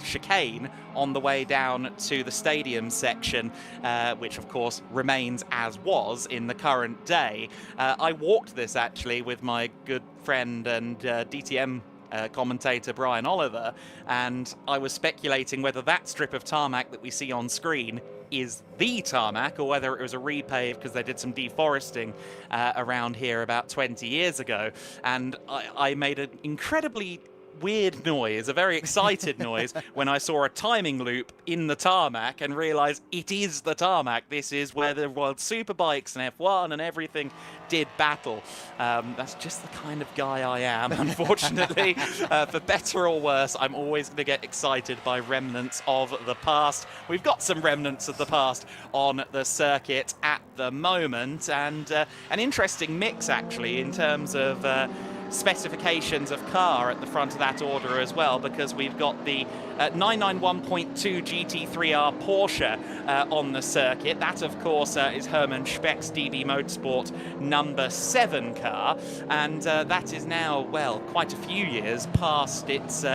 chicane on the way down to the stadium section, which of course remains as was in the current day. I walked this actually with my good friend and DTM commentator Brian Oliver, and I was speculating whether that strip of tarmac that we see on screen is the tarmac or whether it was a repave because they did some deforesting around here about 20 years ago. And I made an incredibly weird noise, a very excited noise, when I saw a timing loop in the tarmac and realised it is the tarmac. This is where the World Superbikes and F1 and everything did battle. That's just the kind of guy I am, unfortunately. For better or worse, I'm always going to get excited by remnants of the past. We've got some remnants of the past on the circuit at the moment, and an interesting mix actually in terms of specifications of car at the front of that order as well, because we've got the 991.2 GT3R Porsche on the circuit. That of course is Hermann Speck's DB Motorsport number 7 car, and that is now, well, quite a few years past its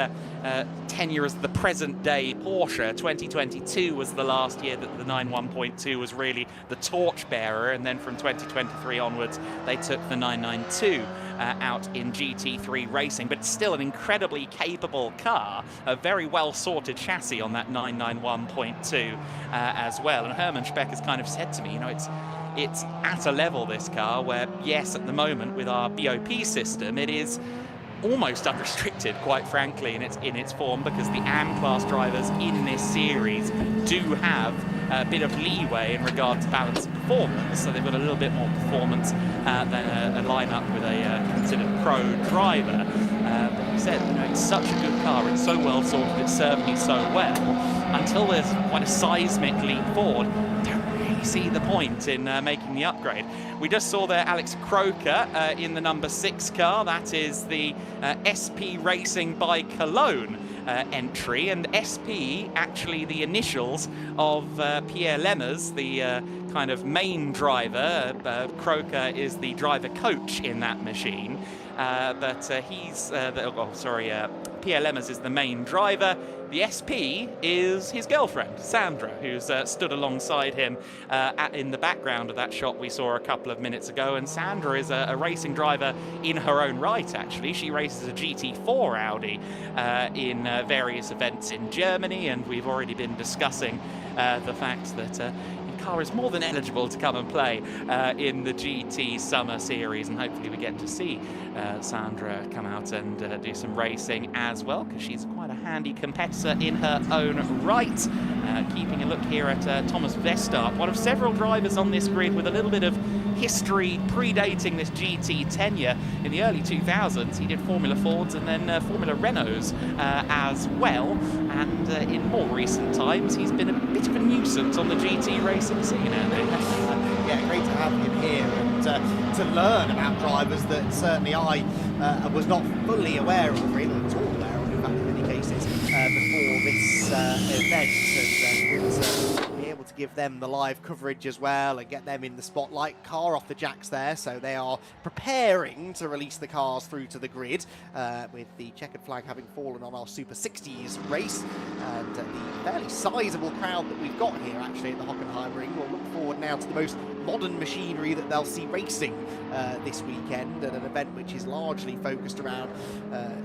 tenure as the present day Porsche. 2022 was the last year that the 91.2 was really the torchbearer, and then from 2023 onwards they took the 992 out in GT3 racing, but it's still an incredibly capable car, a very well sorted chassis on that 991.2 as well. And Hermann Speck has kind of said to me, you know, it's at a level, this car, where yes, at the moment with our BOP system it is almost unrestricted, quite frankly, in its form, because the AM class drivers in this series do have a bit of leeway in regard to balance of performance, so they've got a little bit more performance than a lineup with a considered pro driver. But you said, you know, it's such a good car, it's so well sorted, it's served me so well. Until there's quite a seismic leap forward, see the point in making the upgrade. We just saw there Alex Croker in the number 6 car. That is the SP Racing by Cologne entry, and SP actually the initials of Pierre Lemmers, the kind of main driver. Croker is the driver coach in that machine, but he's Pierre Lemmers is the main driver. The SP is his girlfriend, Sandra, who's stood alongside him in the background of that shot we saw a couple of minutes ago. And Sandra is a racing driver in her own right, actually. She races a GT4 Audi in various events in Germany, and we've already been discussing the fact that car is more than eligible to come and play in the GT Summer Series, and hopefully we get to see Sandra come out and do some racing as well, because she's quite a handy competitor in her own right. Keeping a look here at Thomas Vestart, one of several drivers on this grid with a little bit of history predating this GT tenure. In the early 2000s he did Formula Fords and then Formula Renaults as well, and in more recent times he's been a bit of a nuisance on the GT racing scene. Yeah, great to have him here and to learn about drivers that certainly I was not fully aware of, really at all aware of, in fact, in many cases, before this event, and be able to give them the live coverage as well and get them in the spotlight. Car off the jacks there, so they are preparing to release the cars through to the grid, with the checkered flag having fallen on our Super 60s race, and the fairly sizable crowd that we've got here actually at the Hockenheimring will look forward now to the most modern machinery that they'll see racing this weekend, at an event which is largely focused around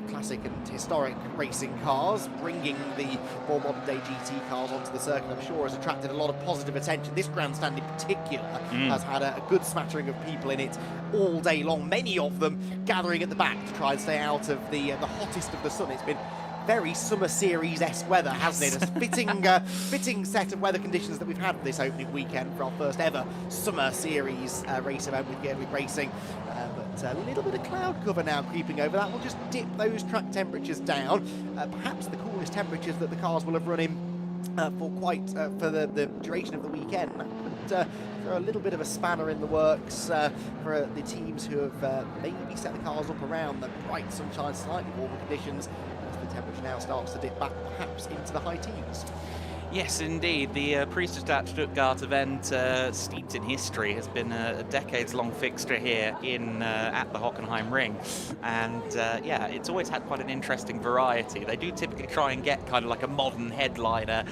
classic and historic racing cars. Bringing the more modern day GT cars onto the circuit, I'm sure, has attracted a lot of positive attention. This grandstand in particular has had a good smattering of people in it all day long, many of them gathering at the back to try and stay out of the hottest of the sun. It's been very Summer Series-esque weather, hasn't it? A fitting set of weather conditions that we've had this opening weekend for our first ever Summer Series race event with Gedlich Racing. But a little bit of cloud cover now creeping over. That will just dip those track temperatures down. Perhaps the coolest temperatures that the cars will have run in for the duration of the weekend. But throw a little bit of a spanner in the works for the teams who have maybe set the cars up around the bright sunshine, slightly warmer conditions, as the temperature now starts to dip back perhaps into the high teens. Yes, indeed. The Priestersstadt Stuttgart event, steeped in history, has been a decades-long fixture here in at the Hockenheimring, and yeah, it's always had quite an interesting variety. They do typically try and get kind of like a modern headliner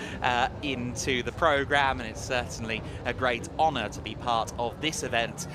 into the program, and it's certainly a great honour to be part of this event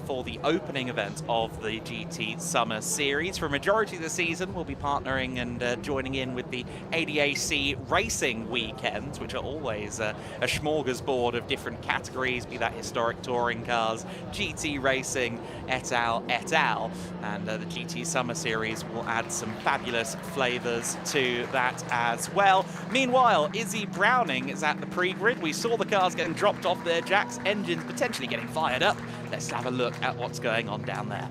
for the opening event of the GT Summer Series. For a majority of the season, we'll be partnering and joining in with the ADAC Racing Weekends, which are always a smorgasbord of different categories, be that historic touring cars, GT racing, et al, et al. And the GT Summer Series will add some fabulous flavours to that as well. Meanwhile, Izzy Browning is at the pre-grid. We saw the cars getting dropped off their jacks, engines potentially getting fired up. Let's have a look at what's going on down there.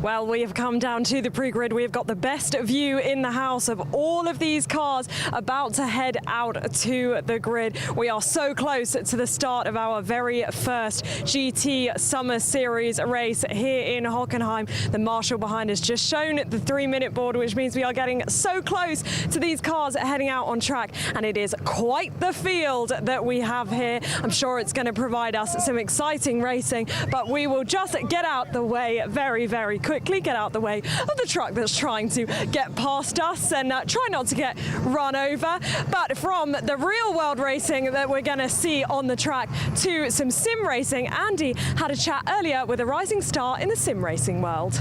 Well, we have come down to the pre-grid. We've got the best view in the house of all of these cars about to head out to the grid. We are so close to the start of our very first GT Summer Series race here in Hockenheim. The marshal behind us just shown the 3-minute board, which means we are getting so close to these cars heading out on track. And it is quite the field that we have here. I'm sure it's going to provide us some exciting racing, but we will just get out the way very, very quickly, get out the way of the truck that's trying to get past us and try not to get run over. But from the real world racing that we're going to see on the track to some sim racing, Andy had a chat earlier with a rising star in the sim racing world.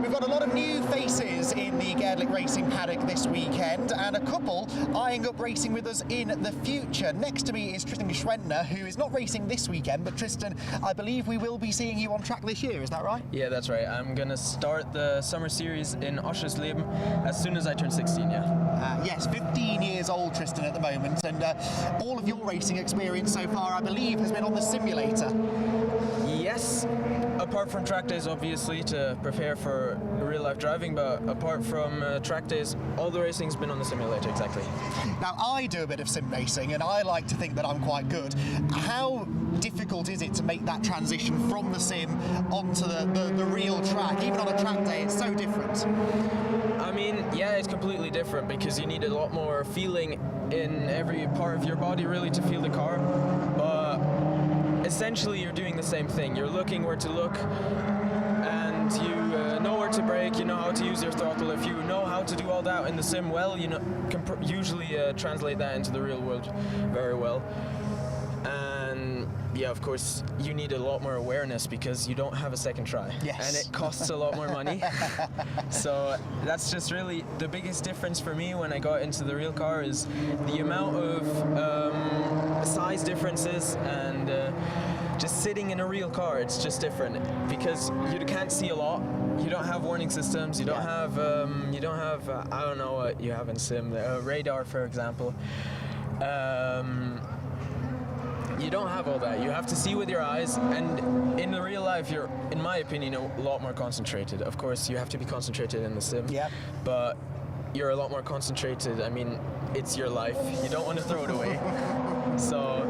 We've got a lot of new faces in the Gedlich racing paddock this weekend, and a couple eyeing up racing with us in the future. Next to me is Tristan Geschwendner, who is not racing this weekend, but Tristan, I believe we will be seeing you on track this year, is that right? Yeah, that's right. I'm going to start the summer series in Oschersleben as soon as I turn 16, yeah. Yes, 15 years old, Tristan, at the moment, and all of your racing experience so far, I believe, has been on the simulator. Yes, apart from track days, obviously, to prepare for real-life driving, but apart from track days, all the racing's been on the simulator, exactly. Now, I do a bit of sim racing, and I like to think that I'm quite good. How difficult is it to make that transition from the sim onto the real track? Even on a track day, it's so different. I mean, yeah, it's completely different because you need a lot more feeling in every part of your body, really, to feel the car. But essentially, you're doing the same thing. You're looking where to look, and you know where to brake, you know how to use your throttle. If you know how to do all that in the sim well, you can usually translate that into the real world very well. And yeah, of course, you need a lot more awareness because you don't have a second try. Yes. And it costs a lot more money. So that's just really the biggest difference for me when I got into the real car, is the amount of size differences and just sitting in a real car. It's just different because you can't see a lot. You don't have warning systems. You don't have I don't know what you have in sim, radar, for example. You don't have all that. You have to see with your eyes, and in the real life, you're, in my opinion, a lot more concentrated. Of course, you have to be concentrated in the sim, but you're a lot more concentrated. I mean, it's your life. You don't want to throw it away. So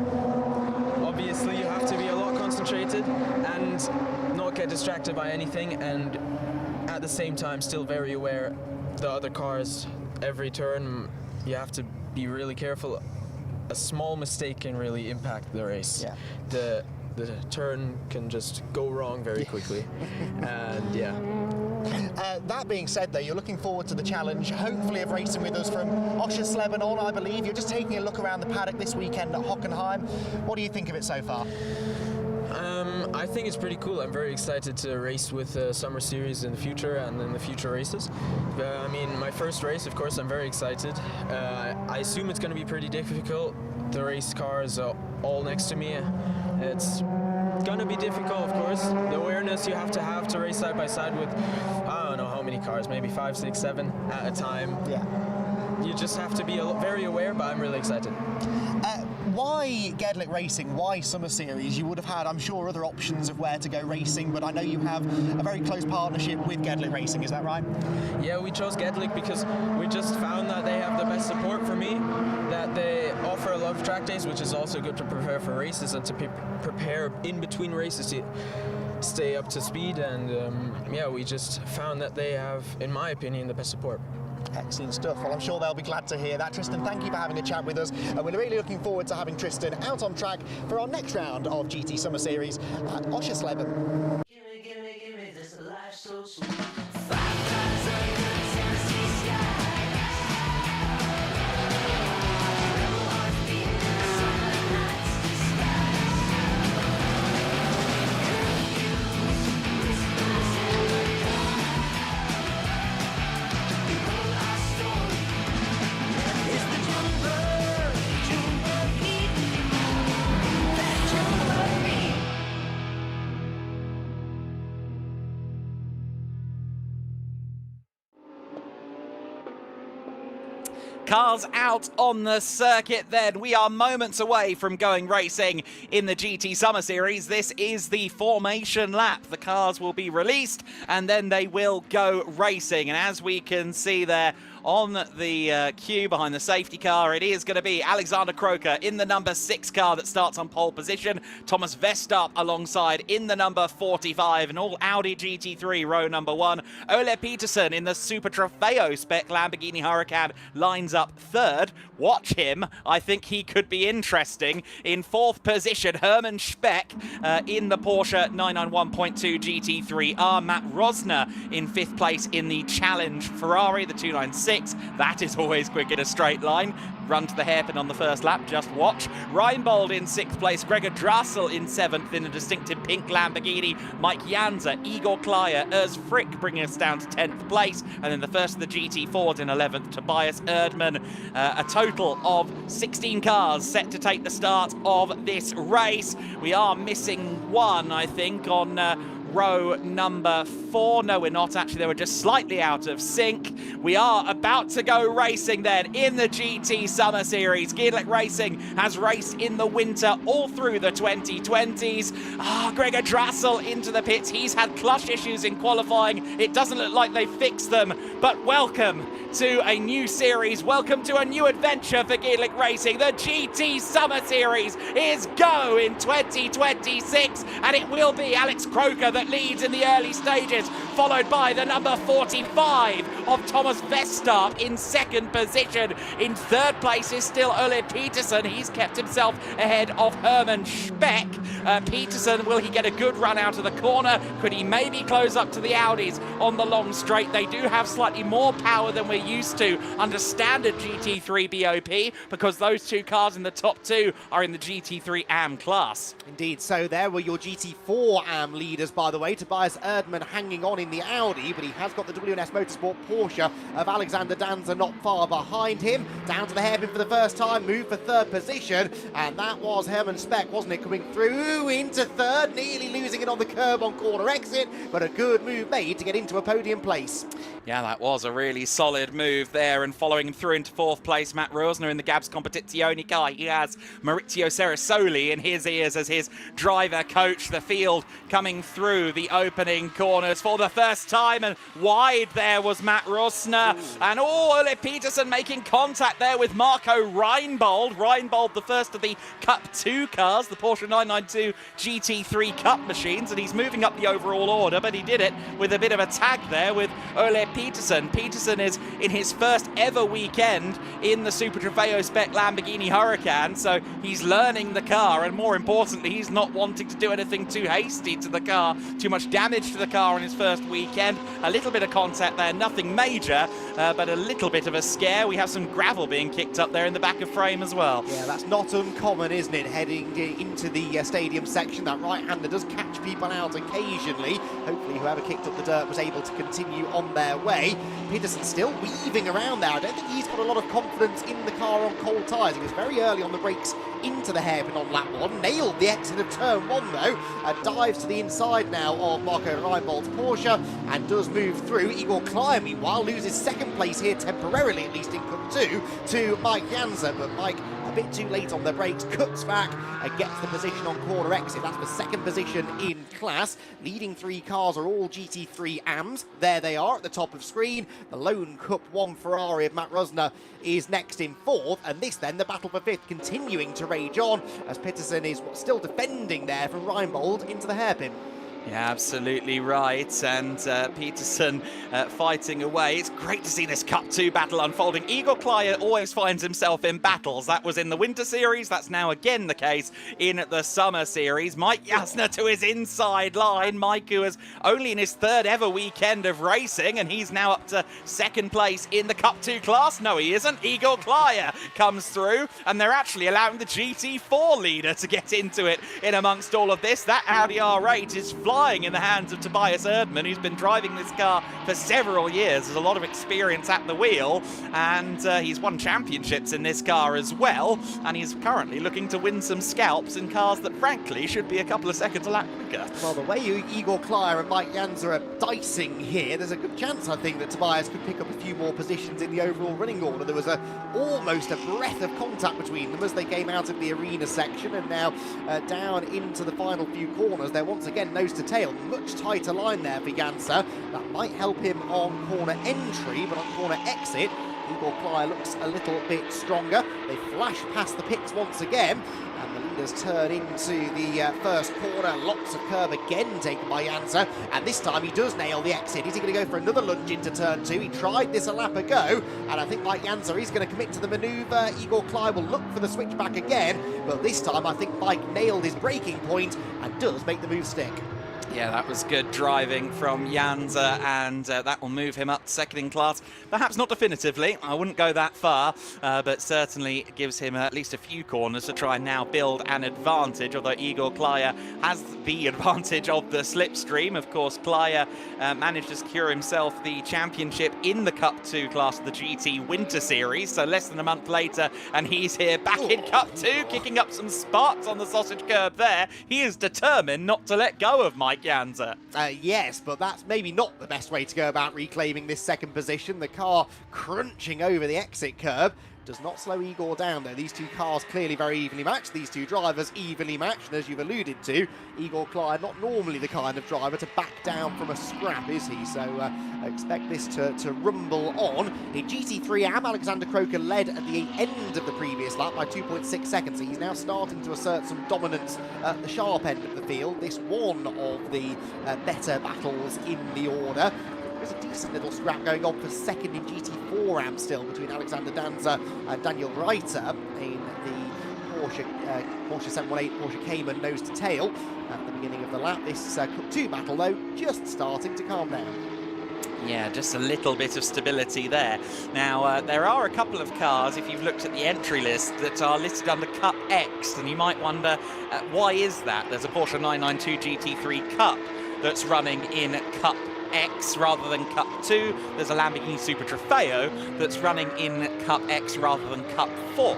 obviously, you have to be a lot concentrated and not get distracted by anything, and at the same time, still very aware the other cars. Every turn, you have to be really careful. A small mistake can really impact the race. Yeah. The turn can just go wrong very quickly. And yeah. That being said, though, you're looking forward to the challenge, hopefully, of racing with us from Oschersleben on, I believe. You're just taking a look around the paddock this weekend at Hockenheim. What do you think of it so far? I think it's pretty cool. I'm very excited to race with the Summer Series in the future and in the future races. I mean, my first race, of course, I'm very excited. I assume it's going to be pretty difficult. The race cars are all next to me. It's going to be difficult, of course. The awareness you have to race side by side with, I don't know how many cars, maybe 5, 6, 7 at a time. Yeah. You just have to be very aware, but I'm really excited. Why Gedlich Racing? Why Summer Series? You would have had, I'm sure, other options of where to go racing, but I know you have a very close partnership with Gedlich Racing, is that right? Yeah, we chose Gedlich because we just found that they have the best support for me, that they offer a lot of track days, which is also good to prepare for races and to prepare in between races to stay up to speed. And yeah, we just found that they have, in my opinion, the best support. Excellent stuff. Well, I'm sure they'll be glad to hear that. Tristan, thank you for having a chat with us. And we're really looking forward to having Tristan out on track for our next round of GT Summer Series at Oschersleben. Give me this life so sweet. 5 times under Tennessee sky. Cars out on the circuit then. We are moments away from going racing in the GT Summer Series. This is the formation lap. The cars will be released and then they will go racing. And as we can see there on the queue behind the safety car, it is going to be Alexander Croker in the number 6 car that starts on pole position. Thomas Vestorp alongside in the number 45, an all Audi GT3 row number 1. Ole Peterson in the Super Trofeo spec Lamborghini Huracan lines up 3rd. Watch him. I think he could be interesting. In 4th position, Hermann Speck in the Porsche 991.2 GT3R. Matt Rosner in 5th place in the Challenge Ferrari, the 296. That is always quick in a straight line. Run to the hairpin on the first lap, just watch. Reinbold in 6th place, Gregor Drassel in 7th in a distinctive pink Lamborghini. Mike Janza, Igor Klyer, Urs Frick bringing us down to 10th place. And then the first of the GT4s in 11th, Tobias Erdmann. A total of 16 cars set to take the start of this race. We are missing one, I think, on row number 4. No, we're not. Actually, they were just slightly out of sync. We are about to go racing then in the GT Summer Series. Gedlich Racing has raced in the winter all through the 2020s. Gregor Drassel into the pits. He's had clutch issues in qualifying. It doesn't look like they fixed them, but welcome to a new series. Welcome to a new adventure for Gedlich Racing. The GT Summer Series is go in 2026, and it will be Alex Croker that leads in the early stages, followed by the number 45 of Thomas Vestorp in 2nd position. In 3rd place is still Ole Peterson. He's kept himself ahead of Hermann Speck. Peterson, will he get a good run out of the corner? Could he maybe close up to the Audis on the long straight? They do have slightly more power than we're used to under standard GT3 BOP, because those 2 cars in the top 2 are in the GT3 AM class. Indeed, so there were your GT4 AM leaders, by the way. Tobias Erdmann hanging on in the Audi, but he has got the WNS Motorsport Porsche of Alexander Danza not far behind him. Down to the hairpin for the first time, moved for 3rd position, and that was Hermann Speck, wasn't it, coming through into 3rd, nearly losing it on the curb on corner exit, but a good move made to get into a podium place. Yeah, that was a really solid move there, and following him through into 4th place, Matt Rosner in the Gabs Competizione car. He has Maurizio Cerasoli in his ears as his driver coach. The field coming through the opening corners for the first time, and wide there was Matt Rosner. And Ole Peterson making contact there with Marco Reinbold. Reinbold, the first of the Cup 2 cars, the Porsche 992 GT3 Cup machines, and he's moving up the overall order, but he did it with a bit of a tag there with Ole Peterson. Peterson is in his first ever weekend in the Super Trofeo spec Lamborghini Huracan, so he's learning the car, and more importantly, he's not wanting to do anything too hasty to the car, too much damage to the car in his first weekend. A little bit of contact there, nothing major, but a little bit of a scare. We have some gravel being kicked up there in the back of frame as well. Yeah, that's not uncommon, isn't it, heading into the stadium section. That right-hander does catch people out occasionally. Hopefully whoever kicked up the dirt was able to continue on their way. Peterson still weaving around there. I don't think he's got a lot of confidence in the car on cold tyres. He was very early on the brakes into the hairpin on lap 1. Nailed the exit of turn 1 though. Dives to the inside now of Marco Reinbold's Porsche and does move through. Igor Klyer, meanwhile, loses 2nd place here temporarily, at least in Cup 2, to Mike Janza. But Mike, a bit too late on the brakes, cuts back and gets the position on corner exit. That's the 2nd position in class. Leading 3 cars are all GT3 AMs. There they are at the top of screen. The lone Cup 1 Ferrari of Matt Rosner is next in 4th, and this then, the battle for 5th, continuing to rage on as Peterson is still defending there from Reinbold into the hairpin. Yeah, absolutely right. And Peterson fighting away. It's great to see this Cup 2 battle unfolding. Igor Klyer always finds himself in battles. That was in the Winter Series. That's now again the case in the Summer Series. Mike Jasner to his inside line. Mike, who is only in his 3rd ever weekend of racing, and he's now up to 2nd place in the Cup 2 class. No, he isn't. Igor Klyer comes through, and they're actually allowing the GT4 leader to get into it in amongst all of this. That Audi R8 is flying in the hands of Tobias Erdmann, who's been driving this car for several years. There's a lot of experience at the wheel, and he's won championships in this car as well, and he's currently looking to win some scalps in cars that frankly should be a couple of seconds a lap quicker. Well, the way Igor Klyer and Mike Janser are dicing here, there's a good chance, I think, that Tobias could pick up a few more positions in the overall running order. There was almost a breath of contact between them as they came out of the arena section, and now down into the final few corners. They're once again nose to tail. Much tighter line there for Janser. That might help him on corner entry, but on corner exit, Igor Klyer looks a little bit stronger. They flash past the pits once again, and the leaders turn into the first corner. Lots of curve again taken by Janser, and this time he does nail the exit. Is he going to go for another lunge into turn 2? He tried this a lap ago, and I think Mike Janser is going to commit to the manoeuvre. Igor Klyer will look for the switchback again, but this time I think Mike nailed his braking point and does make the move stick. Yeah, that was good driving from Janser, and that will move him up to 2nd in class. Perhaps not definitively, I wouldn't go that far, but certainly gives him at least a few corners to try and now build an advantage, although Igor Klyer has the advantage of the slipstream. Of course, Klyer managed to secure himself the championship in the Cup 2 class of the GT Winter Series, so less than a month later, and he's here back in Cup 2, kicking up some sparks on the sausage curb there. He is determined not to let go of Mike Janser. Yes, but that's maybe not the best way to go about reclaiming this 2nd position. The car crunching over the exit curb does not slow Igor down, though. These two cars clearly very evenly matched. These two drivers evenly matched, and as you've alluded to, Igor Klyer not normally the kind of driver to back down from a scrap, is he? So expect this to rumble on. In GT3 AM, Alexander Croker led at the end of the previous lap by 2.6 seconds. So he's now starting to assert some dominance at the sharp end of the field. This one of the better battles in the order. There's a decent little scrap going on for 2nd in GT4 AM still between Alexander Danzer and Daniel Reiter in the Porsche 718 Porsche Cayman nose to tail at the beginning of the lap. This Cup 2 battle, though, just starting to calm down. Yeah, just a little bit of stability there. Now, there are a couple of cars, if you've looked at the entry list, that are listed under Cup X, and you might wonder, why is that? There's a Porsche 992 GT3 Cup that's running in Cup X rather than Cup 2. There's a Lamborghini Super Trofeo that's running in Cup X rather than Cup 4.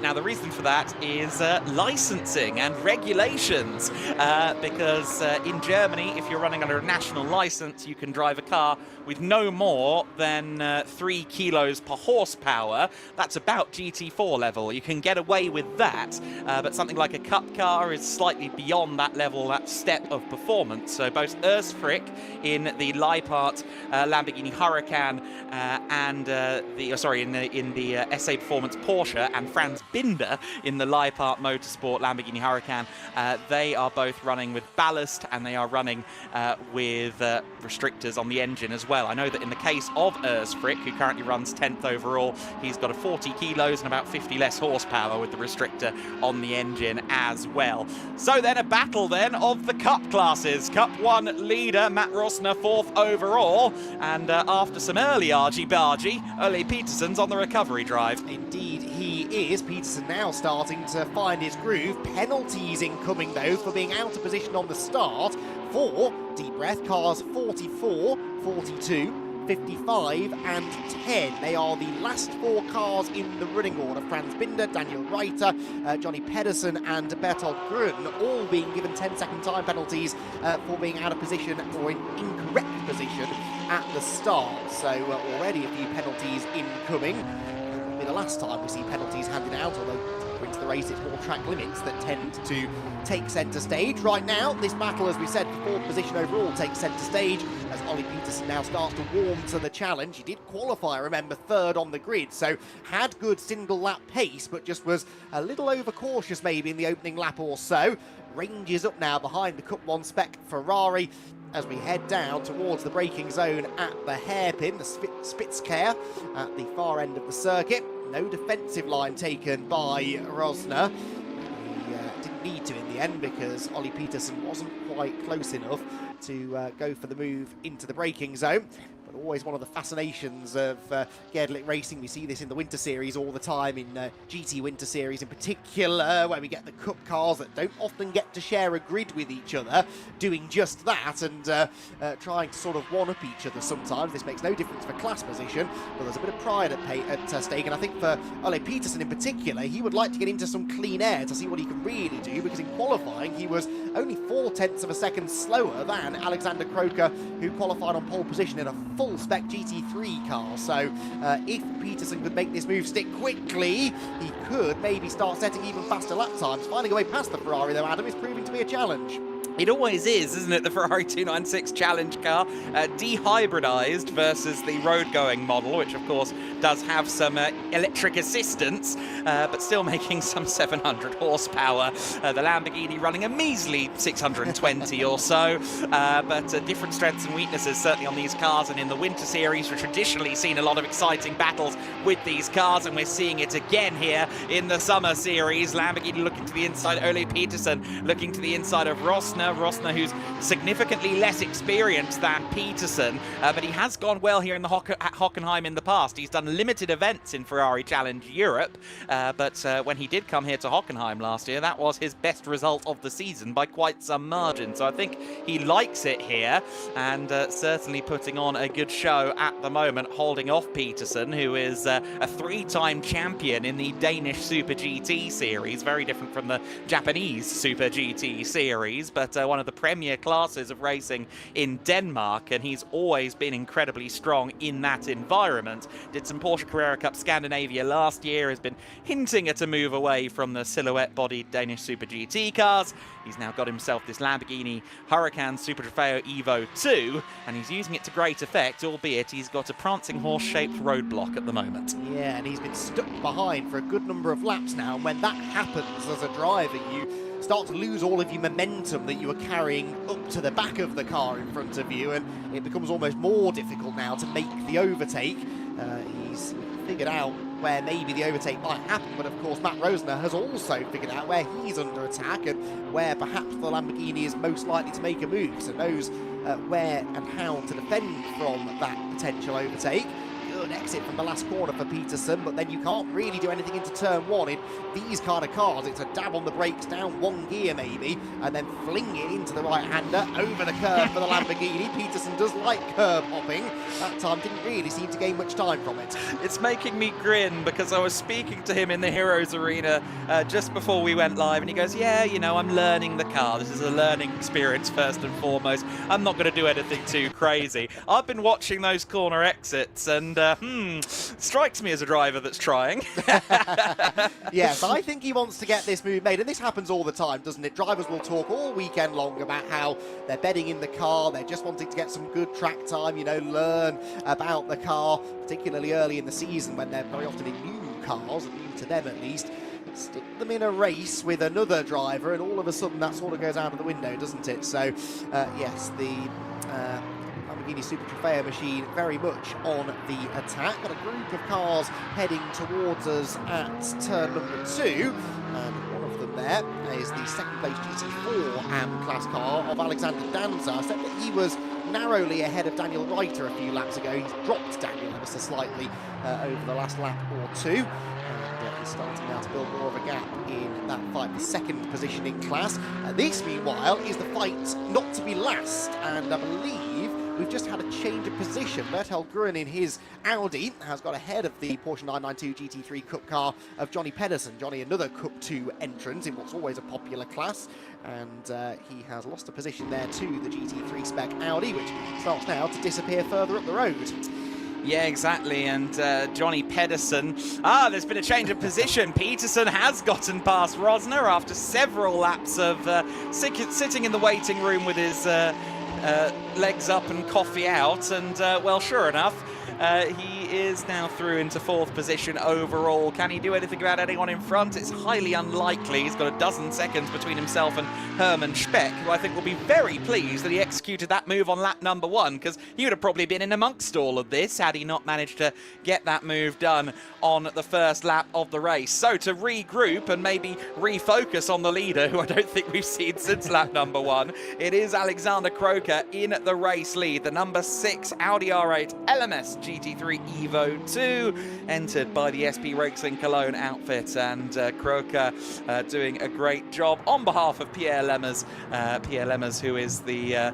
Now, the reason for that is licensing and regulations, because in Germany, if you're running under a national license, you can drive a car with no more than 3 kilos per horsepower. That's about GT4 level. You can get away with that, but something like a Cup car is slightly beyond that level, that step of performance. So both Urs Frick in the Leipart Lamborghini Huracan and in the SA Performance Porsche, and Franz Binder in the Leipart Motorsport Lamborghini Huracan, they are both running with ballast, and they are running with restrictors on the engine as well. I know that in the case of Urs Frick, who currently runs 10th overall, he's got a 40 kilos and about 50 less horsepower with the restrictor on the engine as well. So then a battle then of the Cup classes. Cup 1 leader Matt Rosner 4th overall, and after some early argy-bargy, Ole Petersen's on the recovery drive. Indeed he is. Peterson now starting to find his groove. Penalties incoming, though, for being out of position on the start. 4, deep breath, cars 44, 42, 55 and 10. They are the last 4 cars in the running order. Franz Binder, Daniel Reiter, Johnny Pedersen and Bertolt Grun, all being given 10-second time penalties for being out of position or in incorrect position at the start. So already a few penalties incoming. Be the last time we see penalties handed out, although into the race it's more track limits that tend to take centre stage. Right now, this battle, as we said, the 4th position overall takes centre stage. as Ollie Peterson now starts to warm to the challenge. He did qualify, remember, third on the grid, so had good single lap pace, but just was a little overcautious maybe in the opening lap or so. Ranges up now behind the Cup 1 spec Ferrari as we head down towards the braking zone at the hairpin, the Spitzkehr at the far end of the circuit. No defensive line taken by Rosner. He didn't need to in the end because Ollie Peterson wasn't quite close enough to go for the move into the braking zone. But always one of the fascinations of Gedlich Racing. We see this in the Winter Series all the time, in GT Winter Series in particular, where we get the Cup cars that don't often get to share a grid with each other, doing just that and trying to sort of one-up each other sometimes. This makes no difference for class position, but there's a bit of pride at stake, and I think for Ollie Peterson in particular, he would like to get into some clean air to see what he can really do, because in qualifying he was only 0.4 of a second slower than Alexander Croker, who qualified on pole position in a full-spec GT3 car. So if Peterson could make this move stick quickly, he could maybe start setting even faster lap times. Finding a way past the Ferrari, though, Adam, is proving to be a challenge. It always is, isn't it? The Ferrari 296 Challenge car, dehybridized versus the road-going model, which of course does have some electric assistance, but still making some 700 horsepower. The Lamborghini running a measly 620 or so, but different strengths and weaknesses certainly on these cars. And in the Winter Series, we've traditionally seen a lot of exciting battles with these cars, and we're seeing it again here in the Summer Series. Lamborghini looking to the inside, Ole Peterson looking to the inside of Rosner, who's significantly less experienced than Peterson, but he has gone well here in the Hockenheim in the past. He's done limited events in Ferrari Challenge Europe, but when he did come here to Hockenheim last year, that was his best result of the season by quite some margin. So I think he likes it here, and certainly putting on a good show at the moment, holding off Peterson, who is a three-time champion in the Danish Super GT series, very different from the Japanese Super GT series, but one of the premier classes of racing in Denmark, and he's always been incredibly strong in that environment. Did some Porsche Carrera Cup Scandinavia last year, has been hinting at a move away from the silhouette-bodied Danish Super GT cars. He's now got himself this Lamborghini Huracan Super Trofeo Evo 2, and he's using it to great effect, albeit he's got a prancing horse-shaped roadblock at the moment. Yeah, and he's been stuck behind for a good number of laps now, and when that happens as a driver, you start to lose all of your momentum that you were carrying up to the back of the car in front of you, and it becomes almost more difficult now to make the overtake. He's figured out where maybe the overtake might happen, but of course Matt Rosner has also figured out where he's under attack and where perhaps the Lamborghini is most likely to make a move, so knows where and how to defend from that potential overtake. Good exit from the last corner for Peterson, but then you can't really do anything into turn one. In these kind of cars, it's a dab on the brakes, down one gear maybe, and then fling it into the right-hander, over the curb for the Lamborghini. Peterson does like curb hopping. That time didn't really seem to gain much time from it. It's making me grin because I was speaking to him in the Heroes Arena just before we went live, and he goes, yeah, you know, I'm learning the car. This is a learning experience first and foremost. I'm not going to do anything too crazy. I've been watching those corner exits, and strikes me as a driver that's trying. Yes, I think he wants to get this move made, and this happens all the time, doesn't it? Drivers will talk all weekend long about how they're bedding in the car, they're just wanting to get some good track time, you know, learn about the car, particularly early in the season when they're very often in new cars, new to them at least. Stick them in a race with another driver, and all of a sudden that sort of goes out of the window, doesn't it? So, yes, the Lamborghini Super Trofeo machine very much on the attack. Got a group of cars heading towards us at turn number 2, and one of them there is the second place GT4 AM class car of Alexander Danza. I said that he was narrowly ahead of Daniel Reiter a few laps ago. He's dropped Daniel ever so slightly over the last lap or two. He's starting now to build more of a gap in that fight for second position in class. This, meanwhile, is the fight not to be last, and I believe we've just had a change of position. Bertel Gruen in his Audi has got ahead of the Porsche 992 GT3 Cup car of Johnny Pedersen. Johnny, another Cup 2 entrant in what's always a popular class, and he has lost a position there to the GT3 spec Audi, which starts now to disappear further up the road. Yeah, exactly, and Johnny Pedersen. There's been a change of position. Peterson has gotten past Rosner after several laps of sitting in the waiting room with his legs up and coffee out, and well, sure enough, he is now through into 4th position overall. Can he do anything about anyone in front? It's highly unlikely. He's got a dozen seconds between himself and Hermann Speck, who I think will be very pleased that he executed that move on lap number 1, because he would have probably been in amongst all of this had he not managed to get that move done on the first lap of the race. So to regroup and maybe refocus on the leader, who I don't think we've seen since lap number 1, it is Alexander Kroker in the race lead. The number 6 Audi R8 LMS GT3 Evo 2, entered by the SP Racing Cologne outfit, and Kroker doing a great job on behalf of Pierre Lemmers, who is the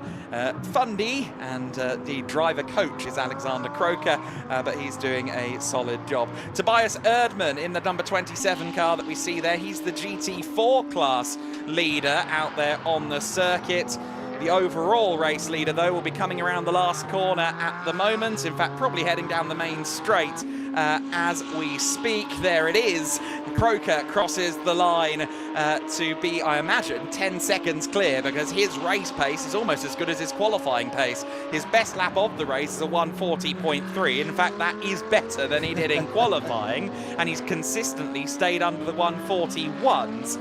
fundee, and the driver coach is Alexander Kroker, but he's doing a solid job. Tobias Erdmann in the number 27 car that we see there, he's the GT4 class leader out there on the circuit. The overall race leader, though, will be coming around the last corner at the moment. In fact, probably heading down the main straight as we speak. There it is. Kroker crosses the line to be, I imagine, 10 seconds clear, because his race pace is almost as good as his qualifying pace. His best lap of the race is a 1:40.3. In fact, that is better than he did in qualifying, and he's consistently stayed under the 1:41s.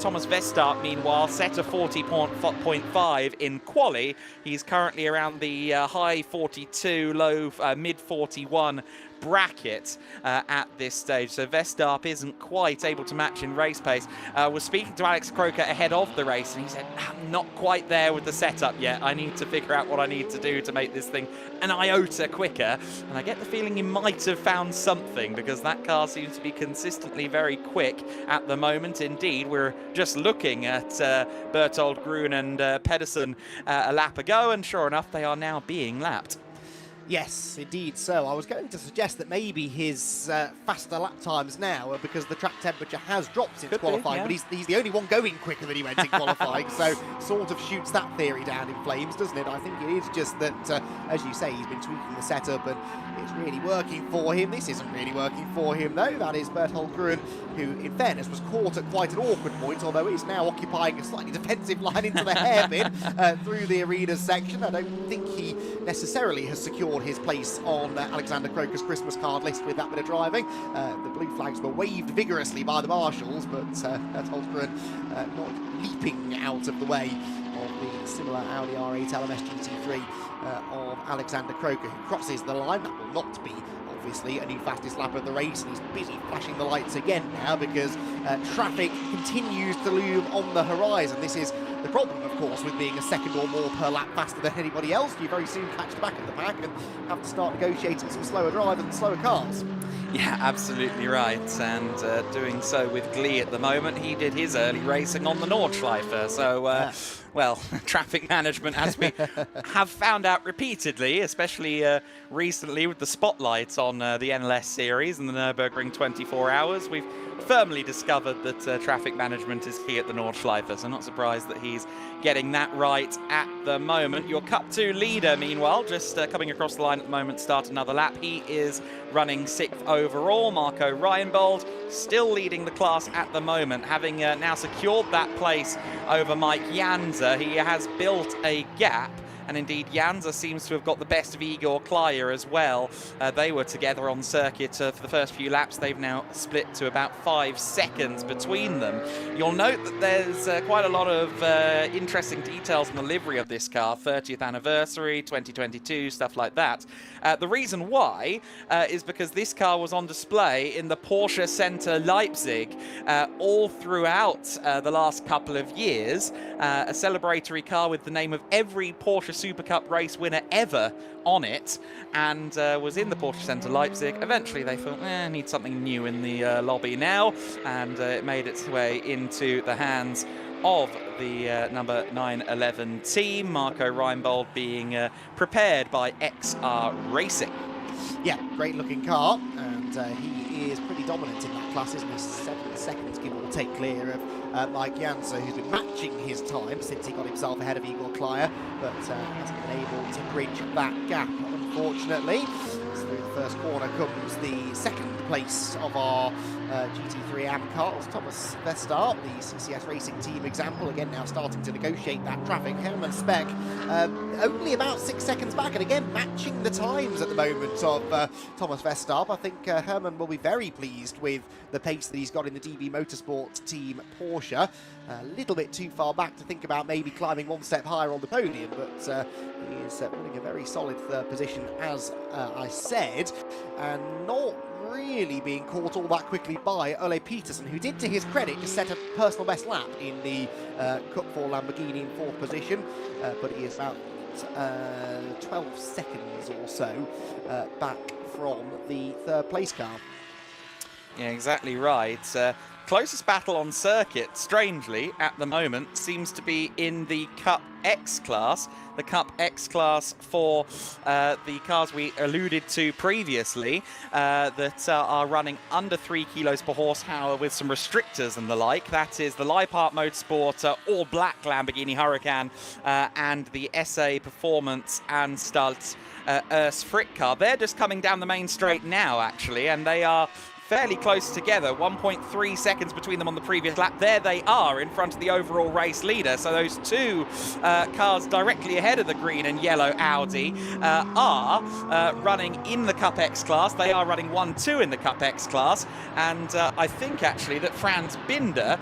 Thomas Vestart, meanwhile, set a 40.5 in quali. He's currently around the high 42, low mid 41 bracket at this stage, so Vestarp isn't quite able to match in race pace. Was speaking to Alex Kroker ahead of the race, and he said, I'm not quite there with the setup yet. I need to figure out what I need to do to make this thing an iota quicker, and I get the feeling he might have found something, because that car seems to be consistently very quick at the moment. Indeed, we're just looking at Berthold Grun and Pedersen a lap ago, and sure enough, they are now being lapped. Yes, indeed so. I was going to suggest that maybe his faster lap times now are because the track temperature has dropped since qualifying, but he's the only one going quicker than he went in qualifying, so sort of shoots that theory down in flames, doesn't it? I think it is just that, as you say, he's been tweaking the setup and it's really working for him. This isn't really working for him, though. That is Berthold Grun, who, in fairness, was caught at quite an awkward point, although he's now occupying a slightly defensive line into the hairpin through the arena section. I don't think he necessarily has secured his place on Alexander Kroker's Christmas card list with that bit of driving. The blue flags were waved vigorously by the marshals, but Berthold Grun not leaping out of the way of the similar Audi R8 LMS GT3 of Alexander Kroker, who crosses the line. That will not be obviously a new fastest lap of the race, and he's busy flashing the lights again now because traffic continues to loom on the horizon. This is the problem, of course, with being a second or more per lap faster than anybody else. You very soon catch the back of the pack and have to start negotiating some slower drivers and slower cars. Yeah, absolutely right, and doing so with glee at the moment. He did his early racing on the Nordschleife, so well, traffic management, as we have found out repeatedly, especially recently with the spotlights on the NLS series and the Nürburgring 24 Hours, we've firmly discovered that traffic management is key at the Nordschleife, so not surprised that he's getting that right at the moment. Your Cup 2 leader, meanwhile, just coming across the line at the moment, start another lap. He is running 6th overall. Marco Reinbold still leading the class at the moment, having now secured that place over Mike Janza. He has built a gap, and indeed Janza seems to have got the best of Igor Klyer as well. They were together on circuit for the first few laps. They've now split to about 5 seconds between them. You'll note that there's quite a lot of interesting details in the livery of this car. 30th anniversary, 2022, stuff like that. The reason why is because this car was on display in the Porsche Center Leipzig all throughout the last couple of years. A celebratory car with the name of every Porsche Super Cup race winner ever on it, and was in the Porsche Center Leipzig. Eventually they thought, need something new in the lobby now, and it made its way into the hands of the number 911 team, Marco Reinbold being prepared by XR Racing. Yeah, great looking car, and he is pretty dominant in that class, isn't he? 7 seconds, give or take, clear of Mike Janza, who's been matching his time since he got himself ahead of Igor Klyer, but hasn't been able to bridge that gap, unfortunately. As through the first corner comes the second place of our GT3 AM cars. Thomas Vestart, the CCS Racing Team example, again now starting to negotiate that traffic. Herman Speck only about 6 seconds back, and again matching the times at the moment of Thomas Vestart. I think Herman will be very pleased with the pace that he's got in the DB Motorsport team Porsche. A little bit too far back to think about maybe climbing one step higher on the podium, but he is winning a very solid third position, as I said, and not really being caught all that quickly by Ole Peterson, who did, to his credit, just set a personal best lap in the Cup 4 Lamborghini in fourth position, but he is about 12 seconds or so back from the third place car. Yeah, exactly right. Closest battle on circuit, strangely, at the moment, seems to be in the Cup X class. The Cup X class for the cars we alluded to previously that are running under 3 kilos per horsepower with some restrictors and the like. That is the Leipart Motorsport all-black Lamborghini Huracan and the SA Performance Anstalt Urs Frick car. They're just coming down the main straight now, actually, and they are fairly close together, 1.3 seconds between them on the previous lap. There they are in front of the overall race leader. So those two cars directly ahead of the green and yellow Audi are running in the Cup X class. They are running 1-2 in the Cup X class. And I think actually that Franz Binder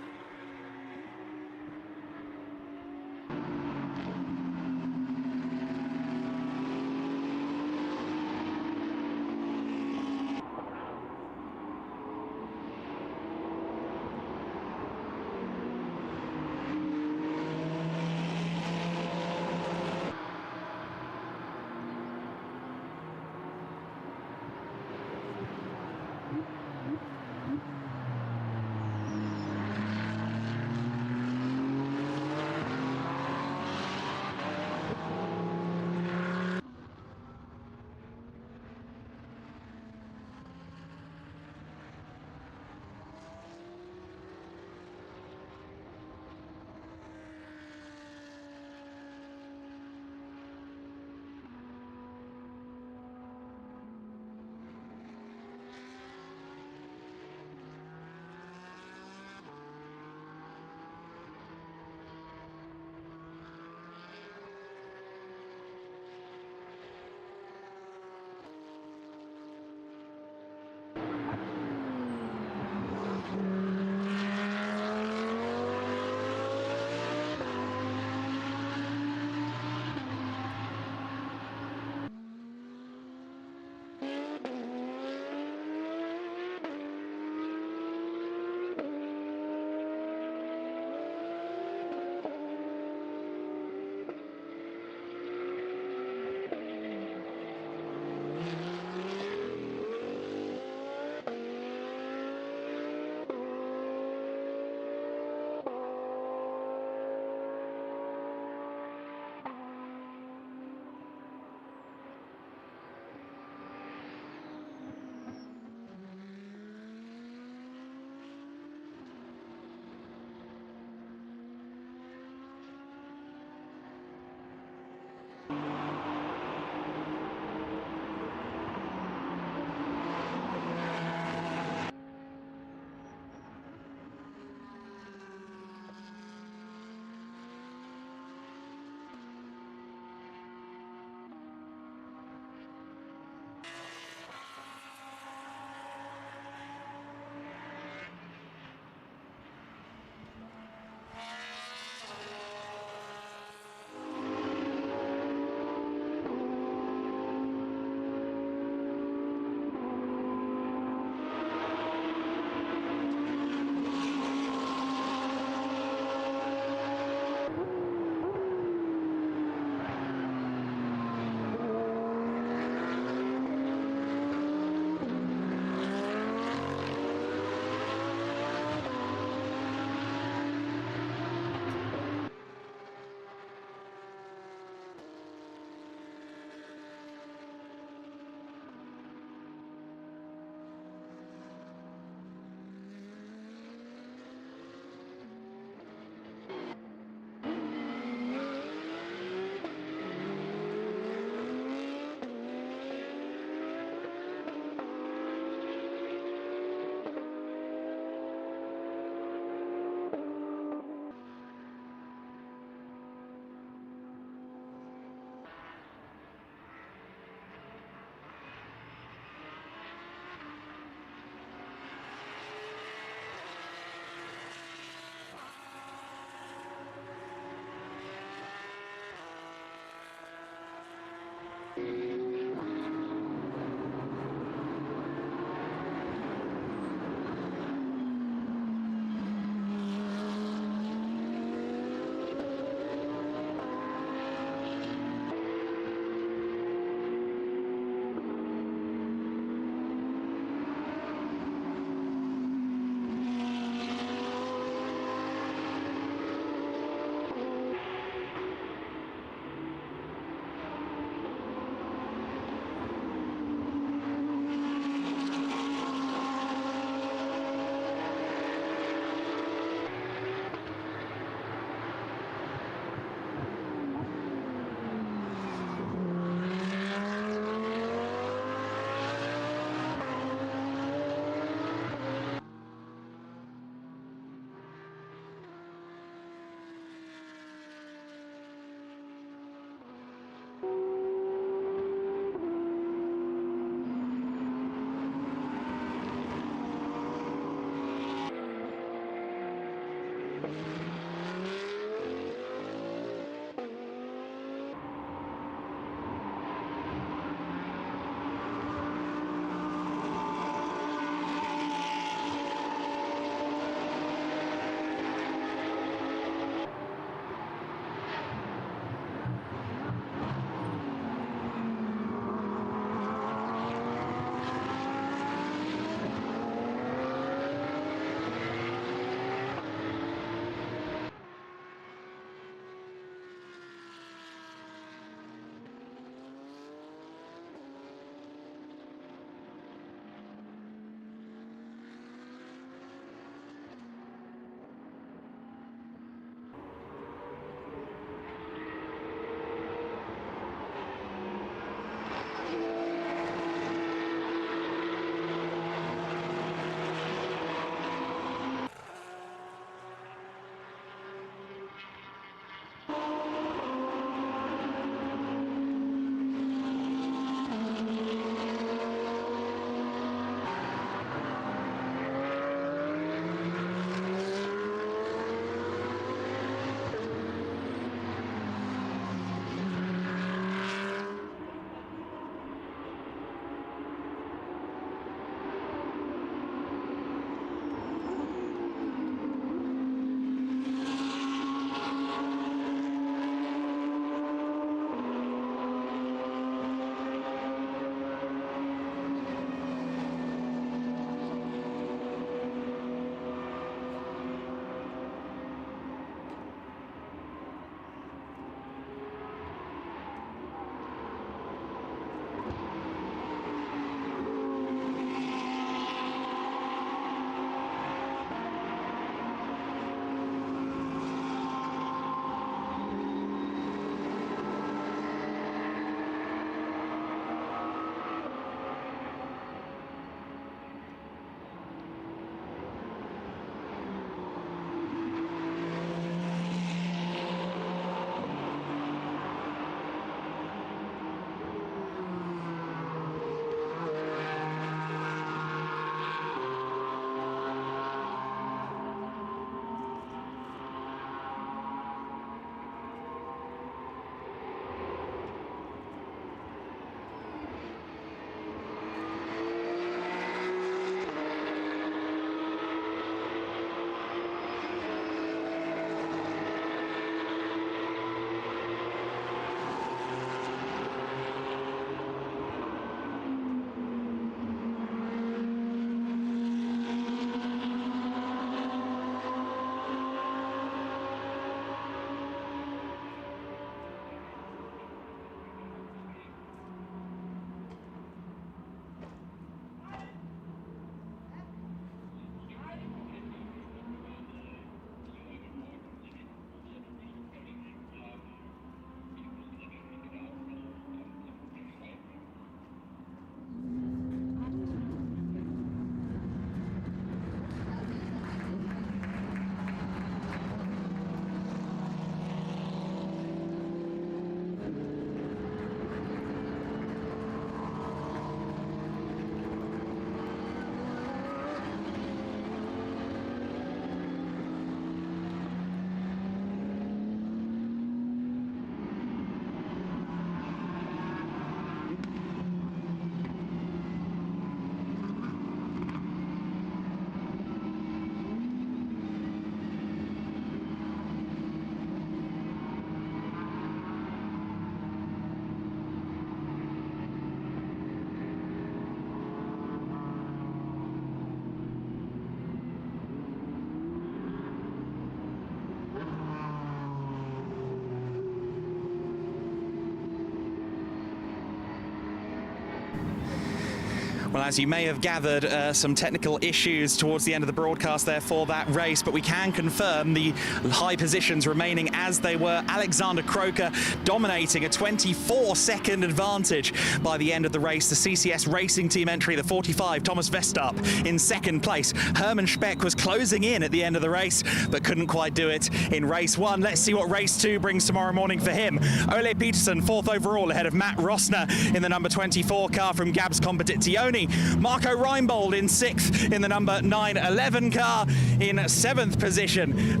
Well, as you may have gathered, some technical issues towards the end of the broadcast there for that race, but we can confirm the high positions remaining as they were. Alexander Croker dominating, a 24-second advantage by the end of the race. The CCS Racing Team entry, the 45, Thomas Vestup in second place. Hermann Speck was closing in at the end of the race, but couldn't quite do it in race 1. Let's see what race 2 brings tomorrow morning for him. Ole Peterson, 4th overall, ahead of Matt Rossner in the number 24 car from Gabs Competizione. Marco Reinbold in 6th in the number 911 car. In 7th position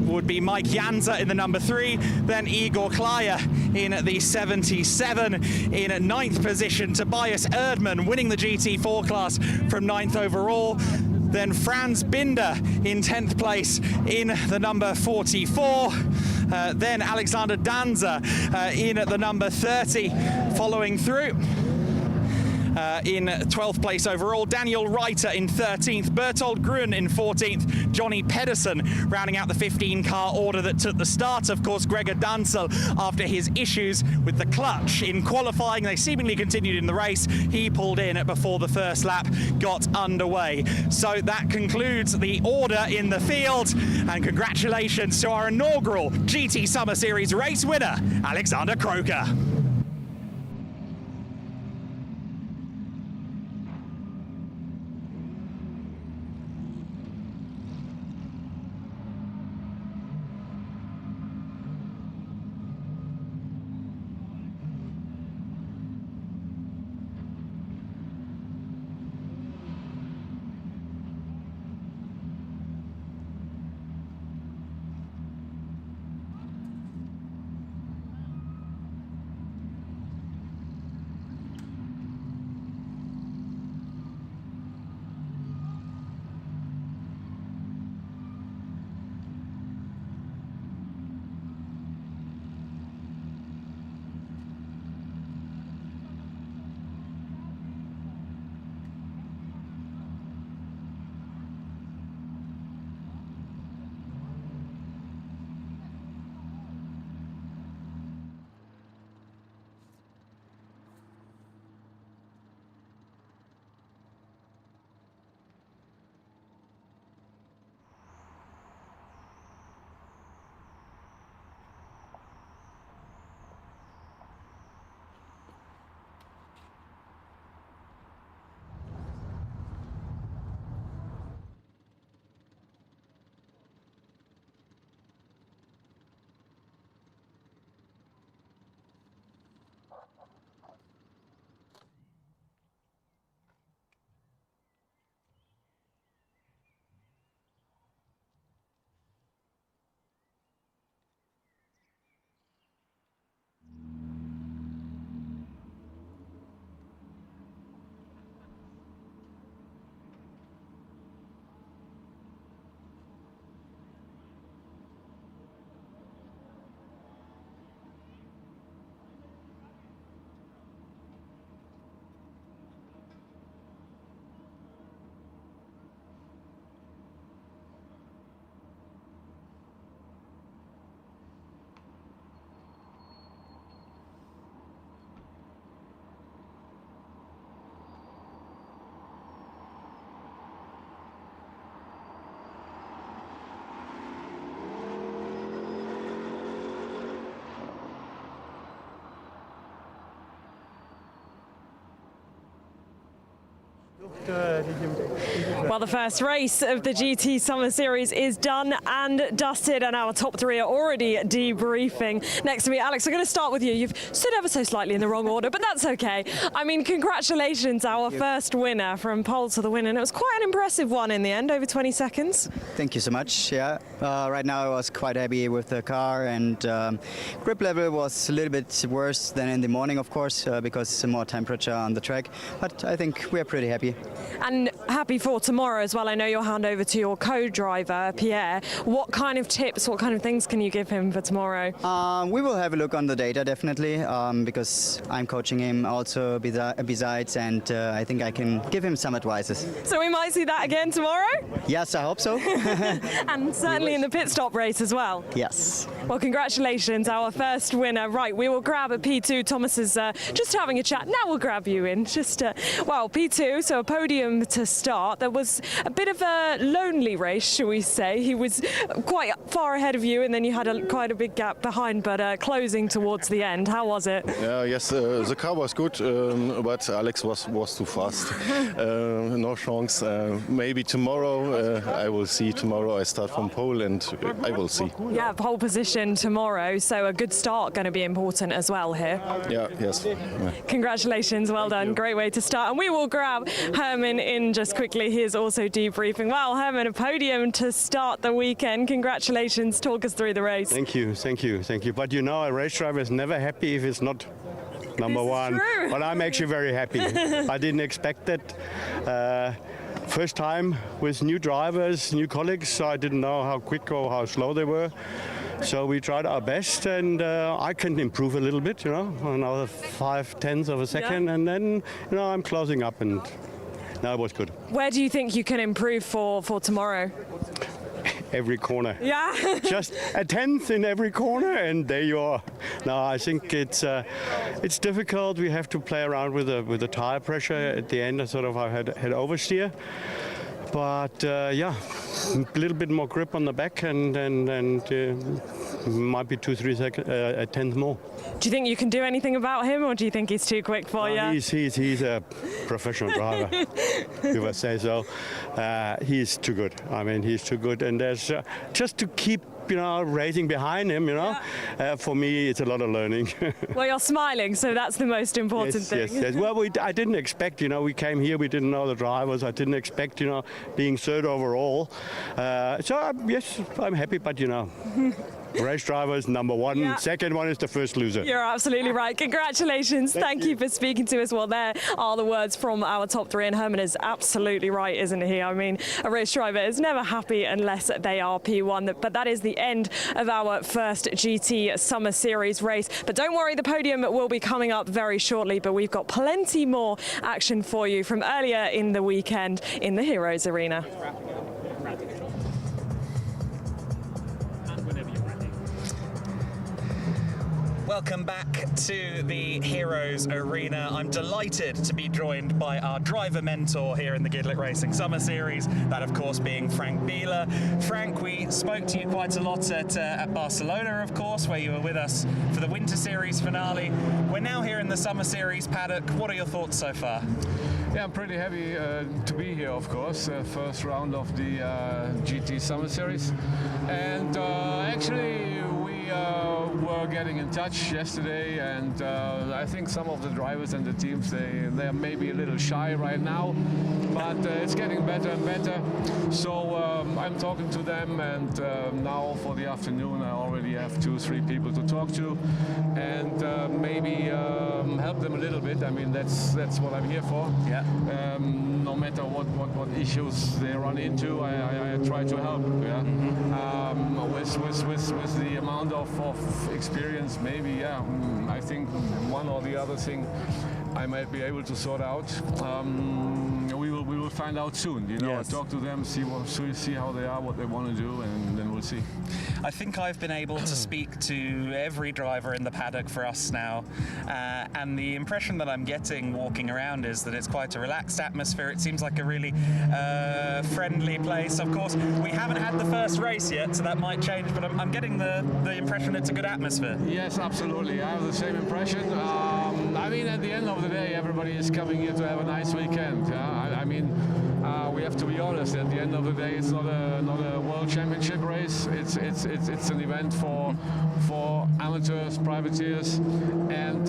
would be Mike Janza in the number 3. Then Igor Klaya in the 77. In 9th position, Tobias Erdmann winning the GT4 class from 9th overall. Then Franz Binder in 10th place in the number 44. Then Alexander Danza in at the number 30, following through. In 12th place overall, Daniel Reiter in 13th, Bertold Grun in 14th, Johnny Pedersen rounding out the 15-car order that took the start. Of course, Gregor Danzel, after his issues with the clutch in qualifying, they seemingly continued in the race. He pulled in before the first lap got underway. So that concludes the order in the field, and congratulations to our inaugural GT Summer Series race winner, Alexander Croker. Well, the first race of the GT Summer Series is done and dusted, and our top 3 are already debriefing. Next to me, Alex, I'm going to start with you. You've stood ever so slightly in the wrong order, but that's okay. I mean, congratulations, our first winner from pole to the win, and it was quite an impressive one in the end, over 20 seconds. Thank you so much. Yeah, right now I was quite happy with the car, and grip level was a little bit worse than in the morning, of course, because more temperature on the track, but I think we're pretty happy. And happy happy for tomorrow as well. I know you'll hand over to your co-driver, Pierre. What kind of tips, what kind of things can you give him for tomorrow? We will have a look on the data, definitely, because I'm coaching him also besides, and I think I can give him some advices. So we might see that again tomorrow? Yes, I hope so. And certainly in the pit stop race as well. Yes. Well, congratulations, our first winner. Right, we will grab a P2. Thomas is just having a chat. Now we'll grab you in. Just, well, P2, so a podium to start. There was a bit of a lonely race, shall we say. He was quite far ahead of you, and then you had quite a big gap behind, but closing towards the end. How was it? Yes, the car was good, but Alex was too fast. No chance. Maybe tomorrow, I will see. Tomorrow I start from pole, and I will see. Yeah, pole position tomorrow, so a good start going to be important as well here. Yeah, yes. Yeah. Congratulations, well done. Great way to start. And we will grab Herman in just quickly. He is also debriefing. Well, Herman, a podium to start the weekend. Congratulations. Talk us through the race. Thank you. But you know, a race driver is never happy if it's not number one. True. But I'm actually very happy. I didn't expect that. First time with new drivers, new colleagues, so I didn't know how quick or how slow they were. So we tried our best, and I can improve a little bit, you know, another 0.5 of a second, and then, you know, I'm closing up, and now it was good. Where do you think you can improve for tomorrow? Every corner. Yeah. Just a 10th in every corner, and there you are. No, I think it's difficult. We have to play around with the tire pressure at the end. I sort of had oversteer, but yeah, a little bit more grip on the back, and might be 2-3 seconds, a tenth more. Do you think you can do anything about him, or do you think he's too quick for you? He's a professional driver, if I say so. He's too good. I mean, he's too good, and there's just to keep, you know, racing behind him, you know. For me, it's a lot of learning. Well, you're smiling, so that's the most important thing. Yes. Well, I didn't expect, you know, we came here, we didn't know the drivers. I didn't expect, you know, being third overall. So, yes, I'm happy, but, you know, race driver is number one. Yeah. Second one is the first loser. You're absolutely right. Congratulations. Thank you for speaking to us. Well, there are the words from our top three, and Herman is absolutely right, isn't he? I mean, a race driver is never happy unless they are P1. But that is the end of our first GT Summer Series race. But don't worry, the podium will be coming up very shortly, but we've got plenty more action for you from earlier in the weekend in the Heroes Arena. Welcome back to the Heroes Arena. I'm delighted to be joined by our driver mentor here in the Gedlich Racing Summer Series, that of course being Frank Bieler. Frank, we spoke to you quite a lot at Barcelona, of course, where you were with us for the Winter Series finale. We're now here in the Summer Series paddock. What are your thoughts so far? Yeah, I'm pretty happy to be here, of course. First round of the GT Summer Series. And actually, we were getting in touch yesterday, and I think some of the drivers and the teams, they're maybe a little shy right now, but it's getting better and better. So I'm talking to them, and now for the afternoon I already have 2-3 people to talk to, and maybe help them a little bit. I mean, that's what I'm here for. Yeah. No matter what issues they run into, I try to help. Yeah. With the amount of experience, maybe, yeah, I think one or the other thing I might be able to sort out. We will find out soon. You know, Yes. talk to them, see how they are, what they want to do, and then we'll see. I think I've been able to speak to every driver in the paddock for us now, and the impression that I'm getting walking around is that it's quite a relaxed atmosphere. It seems like a really friendly place. Of course, we haven't had the first race yet, so that might change, but I'm getting the impression it's a good atmosphere. Yes, absolutely. I have the same impression. I mean, at the end of the day, everybody is coming here to have a nice weekend. I mean, we have to be honest. At the end of the day, it's not a world championship race. It's an event for amateurs, privateers, and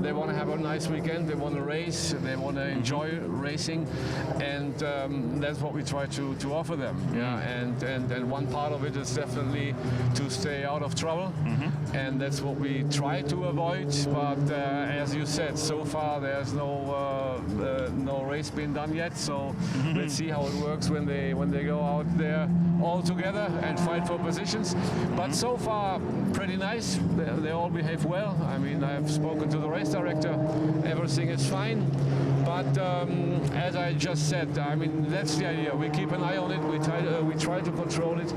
they want to have a nice weekend. They want to race. They want to enjoy racing, and that's what we try to offer them. Yeah, and one part of it is definitely to stay out of trouble, and that's what we try to avoid. But as you said, so far there's no race being done yet. So let's see how it works when they go out there all together and fight for positions. But so far, pretty nice. They all behave well. I mean, I've spoken to the race director. Everything is fine. But as I just said, I mean, that's the idea. We keep an eye on it. We try to control it,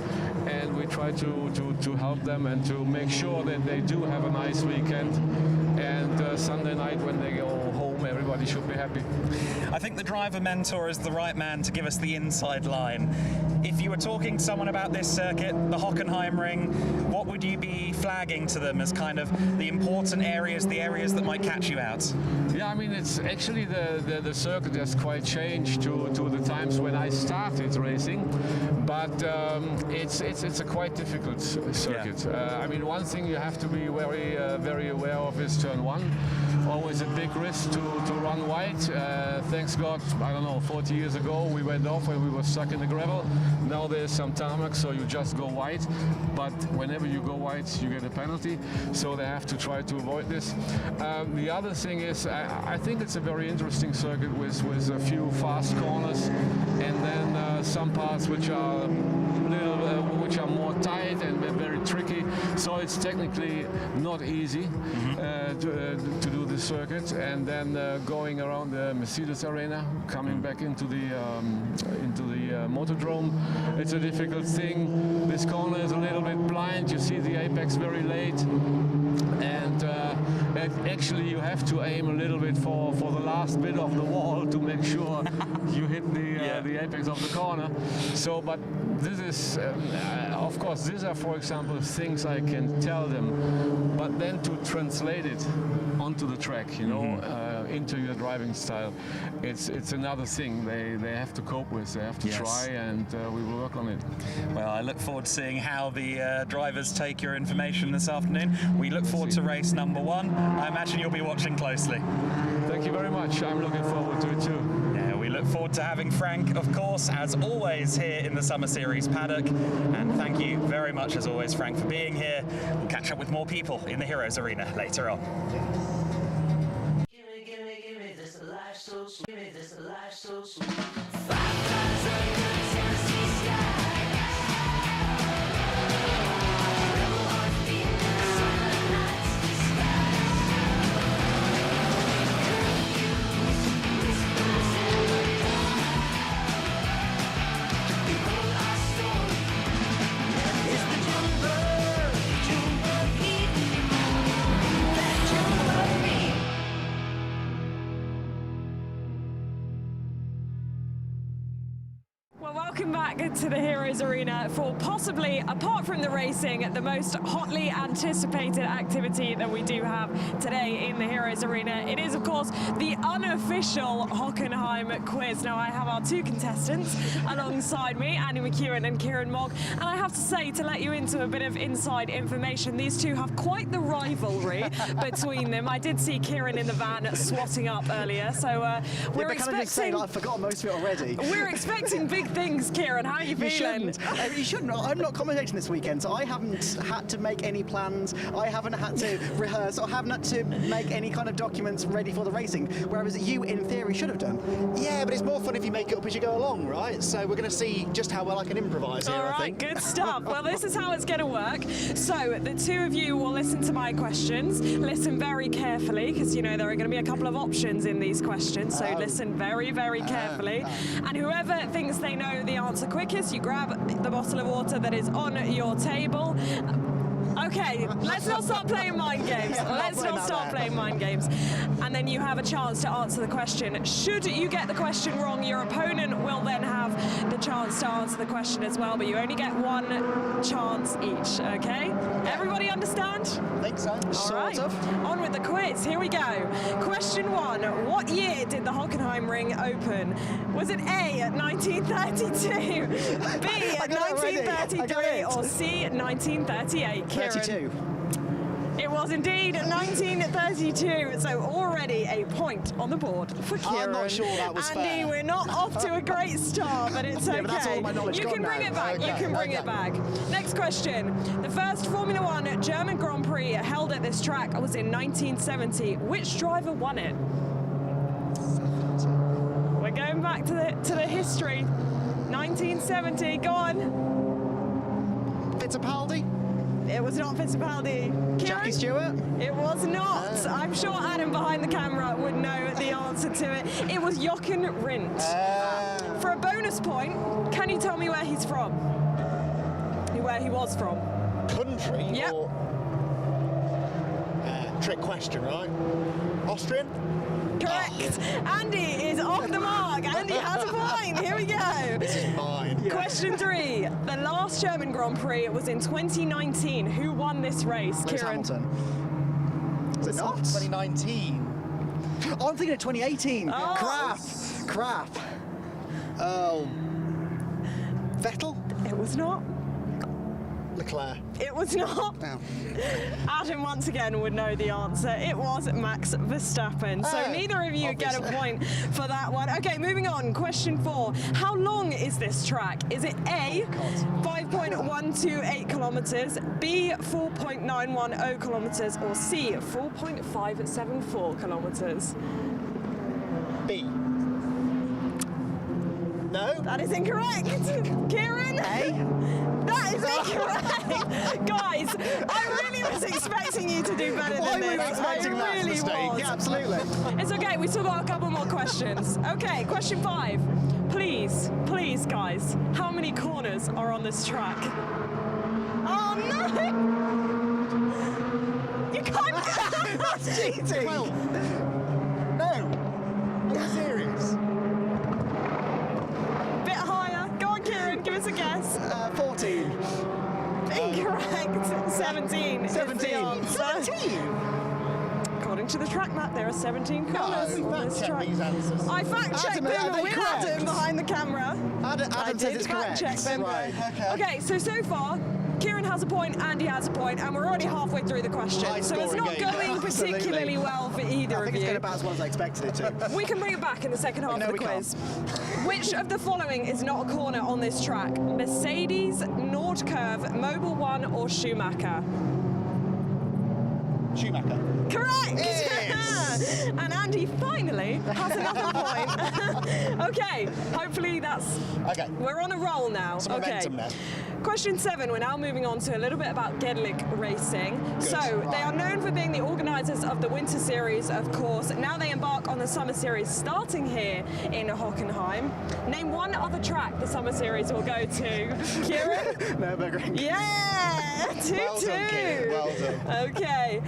and we try to help them and to make sure that they do have a nice weekend. And Sunday night when they go home, everybody should be happy. I think the driver mentor is the right man to give us the inside line. If you were talking to someone about this circuit, the Hockenheimring, what would you be flagging to them as kind of the important areas, the areas that might catch you out? Yeah, I mean, it's actually the circuit has quite changed to the times when I started racing, but it's a quite difficult circuit. Yeah. I mean, one thing you have to be very aware of is turn one. Always a big risk to run wide. Thanks God, I don't know, 40 years ago we went off and we were stuck in the gravel. Now there's some tarmac, so you just go wide. But whenever you go wide, you get a penalty. So they have to try to avoid this. The other thing is, I think it's a very interesting circuit with a few fast corners, and then some parts which are more tight and very tricky. So it's technically not easy to do this circuit. And then going around the Mercedes Arena, coming back into the Motordrome, it's a difficult thing. This corner is a little bit blind. You see the apex very late, and actually you have to aim a little bit for the last bit of the wall to make sure you hit the apex of the corner. So, but this is, of course, these are, for example, things I can tell them, but then to translate it onto the track, you know, into your driving style, it's another thing they have to cope with. They have to try, and we will work on it. Well, I look forward to seeing how the drivers take your information this afternoon. We look forward to race number 1. I imagine you'll be watching closely. Thank you very much. I'm looking forward to it too. Yeah, we look forward to having Frank, of course, as always, here in the Summer Series paddock. And thank you very much, as always, Frank, for being here. We'll catch up with more people in the Heroes Arena later on. Gimme this life so sweet. Gimme this life so sweet. 5 times under Tennessee sky. Rebel heart beating summer nights disguise. Whispers in the dark. Behold our story. It's the Junebug beat. That Junebug beat. Well, welcome back to the Heroes Arena for possibly, apart from the racing, the most hotly anticipated activity that we do have today in the Heroes Arena. It is, of course, the unofficial Hockenheim quiz. Now, I have our 2 contestants alongside me, Annie McEwen and Kieran Mogg, and I have to say, to let you into a bit of inside information, these 2 have quite the rivalry between them. I did see Kieran in the van swatting up earlier, so we're expecting... I've forgotten most of it already. We're expecting big things, Kieran. How are you feeling? You shouldn't. I'm not commentating this weekend, so I haven't had to make any plans. I haven't had to rehearse. I haven't had to make any kind of documents ready for the racing, whereas you, in theory, should have done. Yeah, but it's more fun if you make it up as you go along, right? So we're going to see just how well I can improvise here, I think. Good stuff. Well, this is how it's going to work. So the 2 of you will listen to my questions. Listen very carefully, because, you know, there are going to be a couple of options in these questions, so listen very, very carefully. And whoever thinks they know the answer quickest, you grab the bottle of water that is on your table. Okay, let's not start playing mind games. Let's not start playing mind games. And then you have a chance to answer the question. Should you get the question wrong, your opponent will then have the chance to answer the question as well, but you only get 1 chance each, okay? Everybody understand? I think so. All right, on with the quiz. Here we go. Question 1. What year did the Hockenheimring open? Was it A, 1932, B, 1933, or C, 1938? 32. It was indeed 1932, so already a point on the board for Kieran. I'm not sure that was Andy, fair. we're not off to a great start, but it's okay. Yeah, but that's all my knowledge You gone can bring now. it back. Okay, You can bring it back. Next question. The first Formula One German Grand Prix held at this track was in 1970. Which driver won it? We're going back to the history. 1970. Go on. Fittipaldi? It was not Fittipaldi. Jackie Kieran? Stewart? It was not. I'm sure Adam behind the camera would know the answer to it. It was Hockenheimring. For a bonus point, can you tell me where he's from? Where he was from? Country? Yep. Or, trick question, right? Austrian? Correct. Andy is off the mark. Andy has a point. Here we go. This is mine. Question 3. The last German Grand Prix was in 2019. Who won this race, Lewis Kieran? Hamilton. Is it not? 2019. Oh, I'm thinking of 2018. Oh. Crap. Oh. Vettel? It was not. Leclerc. It was not. No. Adam once again would know the answer. It was Max Verstappen. So neither of you get a point for that one. Okay, moving on. Question 4. How long is this track? Is it A, 5.128 kilometres, B, 4.910 kilometres, or C, 4.574 kilometres? B. No? That is incorrect. Kieran? A? That is incorrect. Guys, I really was expecting you to do better Why than were you this. expecting I that really mistake? was. Yeah, absolutely. It's okay, we still got a couple more questions. Okay, question 5. Please, guys, how many corners are on this track? Oh no! You can't. That's cheating. 12. No. Are you serious? Bit higher. Go on, Kieran, give us a guess. 14. Incorrect. 17. 17. 17? According to the track map, there are 17 corners on this track. These answers. I fact-checked Adam, are them they with correct? Adam behind the camera. Adam I says did it's correct. fact-check them. Right. Okay, so far, Kieran has a point, Andy has a point, and we're already halfway through the question. So it's not game. going particularly well for either I of think it's you. going about as well as I expected it to. We can bring it back in the second half No, of the we quiz. Which of the following is not a corner on this track? Mercedes, Nordkurve, Mobil 1, or Schumacher? Schumacher. Correct! Yes! And Andy finally has another point. Okay, hopefully that's... Okay. We're on a roll now. Some okay. momentum now. Question 7, we're now moving on to a little bit about Gedlich racing. So, they are known for being the organisers of the Winter Series, of course. Now they embark on the Summer Series starting here in Hockenheim. Name one other track the Summer Series will go to. Kieran? Nürburgring. Yeah! 2-2. Well done, Kieran. Well done. Okay.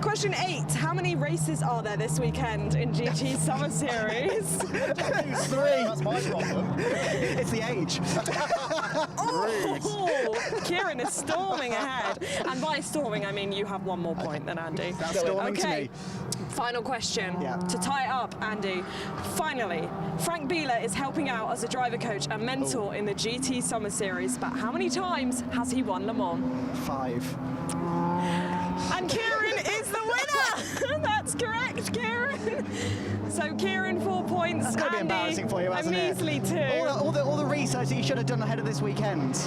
Question 8. How many races are there this weekend in GT Summer Series? 3. That's my problem. It's the age. Oh, Kieran is storming ahead. And by storming, I mean you have one more point than Andy. That's storming to me. Final question. Yeah. To tie it up, Andy. Finally, Frank Bieler is helping out as a driver coach and mentor in the GT Summer Series. But how many times has he won Le Mans? 5. And Kieran is the winner! That's correct, Kieran. So Kieran 4 points. That's got to be Andy, embarrassing for you, a hasn't measly it? 2. All the research that you should have done ahead of this weekend.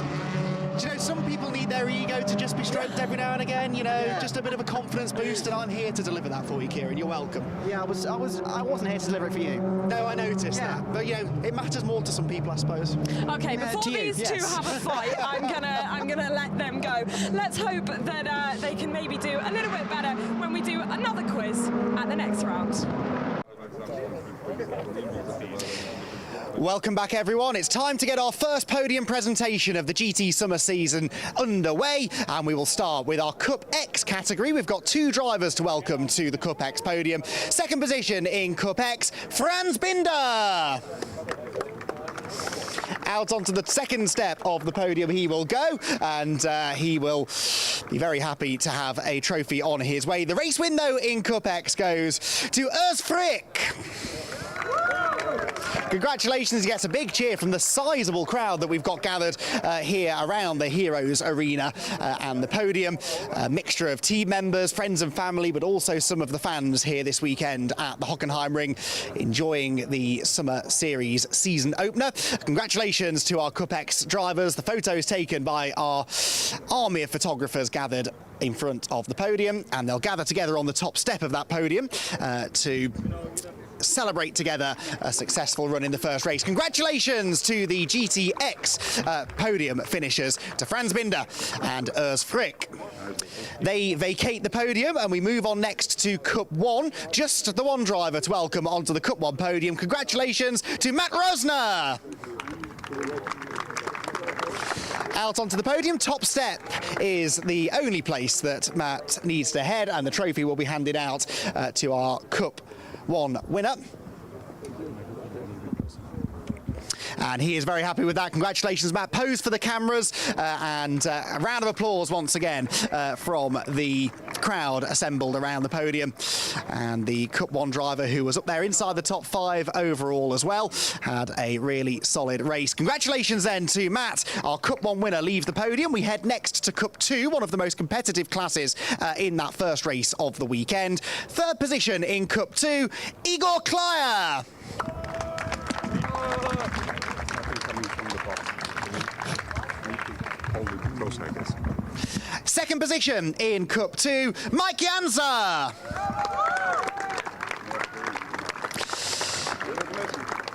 Do you know, some people need their ego to just be stroked every now and again, you know, just a bit of a confidence boost, and I'm here to deliver that for you, Kieran. You're welcome. Yeah, I wasn't here to deliver it for you. No, I noticed that. But, you know, it matters more to some people, I suppose. Okay, before to you, these two yes. have a fight, I'm gonna let them go. Let's hope that they can maybe do a little bit better when we do another quiz at the next round. Welcome back, everyone. It's time to get our first podium presentation of the GT Summer season underway, and we will start with our Cup X category. We've got 2 drivers to welcome to the Cup X podium. Second position in Cup X, Franz Binder. Out onto the second step of the podium he will go, and he will be very happy to have a trophy on his way. The race win, though, in Cup X goes to Urs Frick. Congratulations, he gets a big cheer from the sizable crowd that we've got gathered here around the Heroes Arena and the podium. A mixture of team members, friends and family, but also some of the fans here this weekend at the Hockenheimring, enjoying the Summer Series season opener. Congratulations to our Cup X drivers. The photos taken by our army of photographers gathered in front of the podium, and they'll gather together on the top step of that podium to celebrate together a successful run in the first race. Congratulations to the GTX podium finishers, to Franz Binder and Urs Frick. They vacate the podium and we move on next to Cup 1. Just the one driver to welcome onto the Cup 1 podium. Congratulations to Matt Rosner. Out onto the podium, top step is the only place that Matt needs to head, and the trophy will be handed out to our Cup 1 winner. And he is very happy with that. Congratulations, Matt. Pose for the cameras and a round of applause once again from the crowd assembled around the podium. And the Cup 1 driver, who was up there inside the top 5 overall as well, had a really solid race. Congratulations then to Matt. Our Cup 1 winner leaves the podium. We head next to Cup 2, one of the most competitive classes in that first race of the weekend. Third position in Cup 2, Igor Klyer. Second position in Cup 2, Mike Jansa.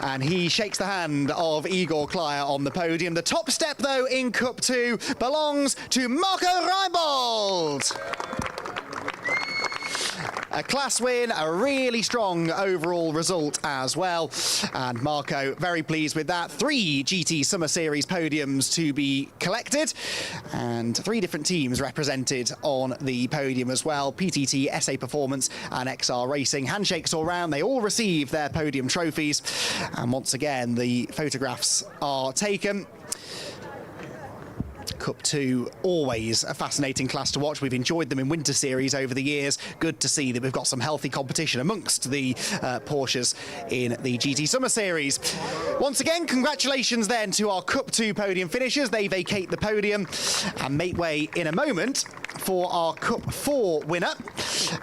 And he shakes the hand of Igor Klyer on the podium. The top step, though, in Cup 2 belongs to Marco Reibold. A class win, a really strong overall result as well. And Marco, very pleased with that. 3 GT Summer Series podiums to be collected, and 3 different teams represented on the podium as well. PTT, SA Performance and XR Racing. Handshakes all round. They all receive their podium trophies. And once again, the photographs are taken. Cup 2, always a fascinating class to watch. We've enjoyed them in Winter Series over the years. Good to see that we've got some healthy competition amongst the Porsches in the GT Summer Series. Once again, congratulations then to our Cup 2 podium finishers. They vacate the podium and make way in a moment for our Cup 4 winner.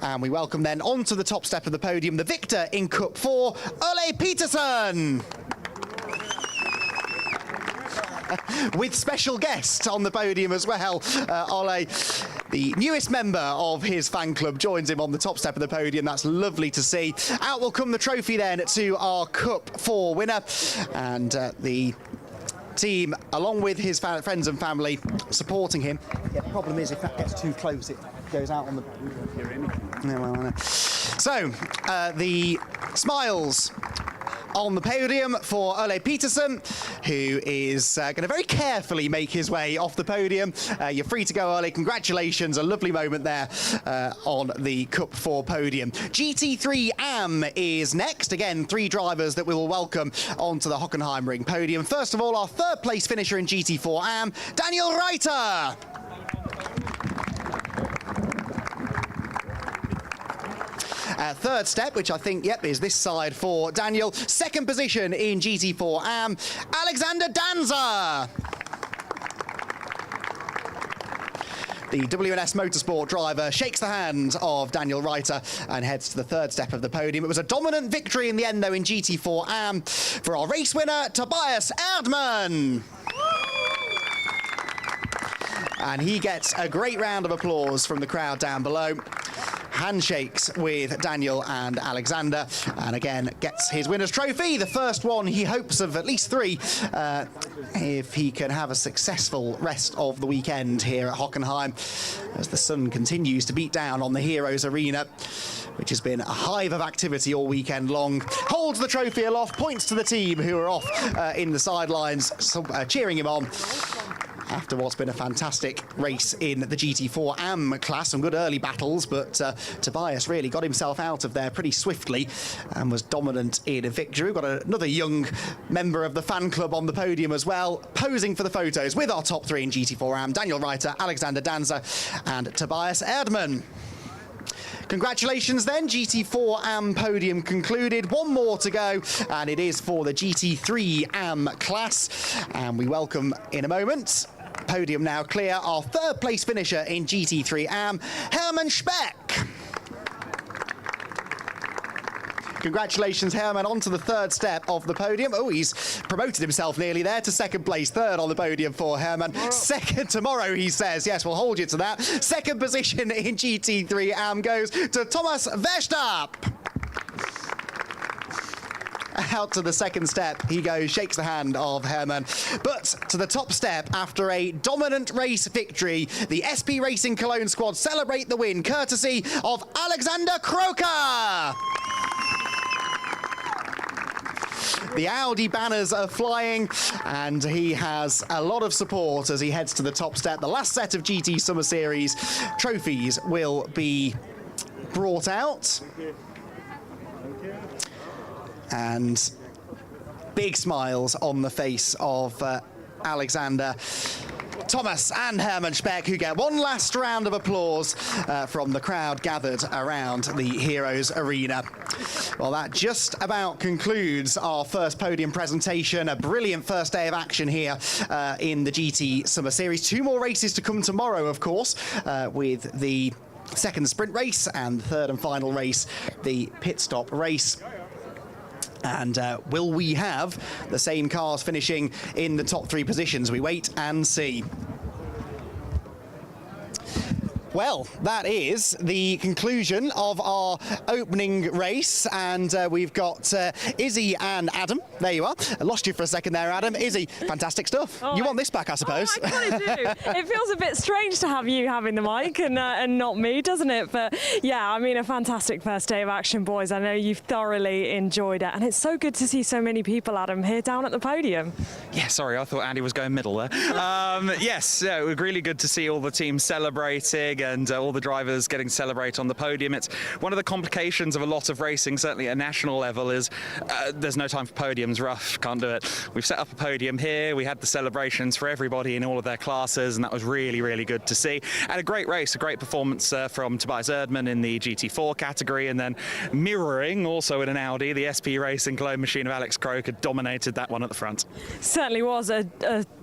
And we welcome then onto the top step of the podium the victor in Cup 4, Ole Peterson. With special guest on the podium as well. Ole, the newest member of his fan club, joins him on the top step of the podium. That's lovely to see. Out will come the trophy then to our Cup 4 winner. And the team, along with his friends and family, supporting him. Yeah, the problem is if that gets too close, it goes out on the... Yeah, well, I know. So, the smiles on the podium for Ole Peterson, who is going to very carefully make his way off the podium. You're free to go, Ole. Congratulations. A lovely moment there on the Cup 4 podium. GT3 AM is next. Again, 3 drivers that we will welcome onto the Hockenheimring podium. First of all, our third place finisher in GT4 AM, Daniel Reiter. Third step, which I think, yep, is this side for Daniel. Second position in GT4 AM, Alexander Danza. The WNS Motorsport driver shakes the hand of Daniel Reiter and heads to the third step of the podium. It was a dominant victory in the end, though, in GT4 AM for our race winner, Tobias Erdmann. And he gets a great round of applause from the crowd down below. Handshakes with Daniel and Alexander, and again gets his winner's trophy, the first one he hopes of at least 3 if he can have a successful rest of the weekend here at Hockenheim, as the sun continues to beat down on the Heroes Arena, which has been a hive of activity all weekend long. Holds the trophy aloft, points to the team who are off in the sidelines, cheering him on after what's been a fantastic race in the GT4 AM class. Some good early battles, but Tobias really got himself out of there pretty swiftly and was dominant in a victory. We've got another young member of the fan club on the podium as well, posing for the photos with our top 3 in GT4 AM, Daniel Reiter, Alexander Danza and Tobias Erdmann. Congratulations then, GT4 AM podium concluded. One more to go, and it is for the GT3 AM class. And we welcome in a moment, podium now clear, our third place finisher in GT3 AM, Hermann Speck. Congratulations, Hermann, on to the third step of the podium. Oh, he's promoted himself nearly there to second place. Third on the podium for Hermann. Second tomorrow, he says. Yes, we'll hold you to that. Second position in GT3 AM goes to Thomas Verstappen. Out to the second step he goes, shakes the hand of Hermann. But to the top step, after a dominant race victory, the SP Racing Cologne squad celebrate the win, courtesy of Alexander Croker. The Audi banners are flying, and he has a lot of support as he heads to the top step. The last set of GT Summer Series trophies will be brought out. And big smiles on the face of Alexander, Thomas and Hermann Speck, who get one last round of applause from the crowd gathered around the Heroes Arena. Well, that just about concludes our first podium presentation. A brilliant first day of action here in the GT Summer Series. 2 more races to come tomorrow, of course, with the second sprint race and the third and final race, the pit stop race. And will we have the same cars finishing in the top 3 positions? We wait and see. Well, that is the conclusion of our opening race, and we've got Izzy and Adam. There you are. I lost you for a second there, Adam. Izzy, fantastic stuff. You want this back, I suppose. Oh, I kind of do. It feels a bit strange to have you having the mic and not me, doesn't it? But yeah, I mean, a fantastic first day of action, boys. I know you've thoroughly enjoyed it, and it's so good to see so many people, Adam, here down at the podium. Yeah, sorry, I thought Andy was going middle there. Yes, yeah, it was really good to see all the teams celebrating and all the drivers getting to celebrate on the podium. It's one of the complications of a lot of racing, certainly at a national level, is there's no time for podiums. Rough, can't do it. We've set up a podium here. We had the celebrations for everybody in all of their classes, and that was really, really good to see. And a great race, a great performance from Tobias Erdmann in the GT4 category, and then mirroring also in an Audi, the SP Racing Cologne machine of Alex Croker dominated that one at the front. Certainly was a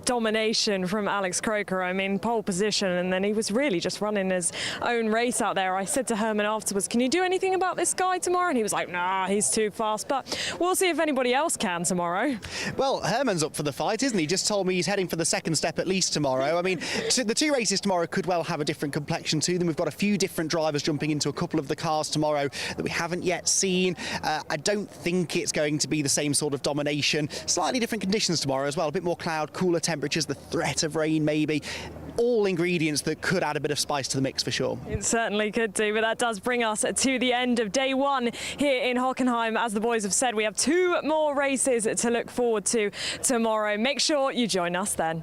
domination from Alex Croker. I mean, pole position, and then he was really just running his own race out there. I said to Hermann afterwards, can you do anything about this guy tomorrow? And he was like, nah, he's too fast. But we'll see if anybody else can tomorrow. Well, Hermann's up for the fight, isn't he? Just told me he's heading for the second step at least tomorrow. I mean, the 2 races tomorrow could well have a different complexion to them. We've got a few different drivers jumping into a couple of the cars tomorrow that we haven't yet seen. I don't think it's going to be the same sort of domination. Slightly different conditions tomorrow as well. A bit more cloud, cooler temperatures, the threat of rain maybe. All ingredients that could add a bit of spice to the mix for sure. It certainly could do, but that does bring us to the end of day 1 here in Hockenheim. As the boys have said, we have 2 more races to look forward to tomorrow. Make sure you join us then.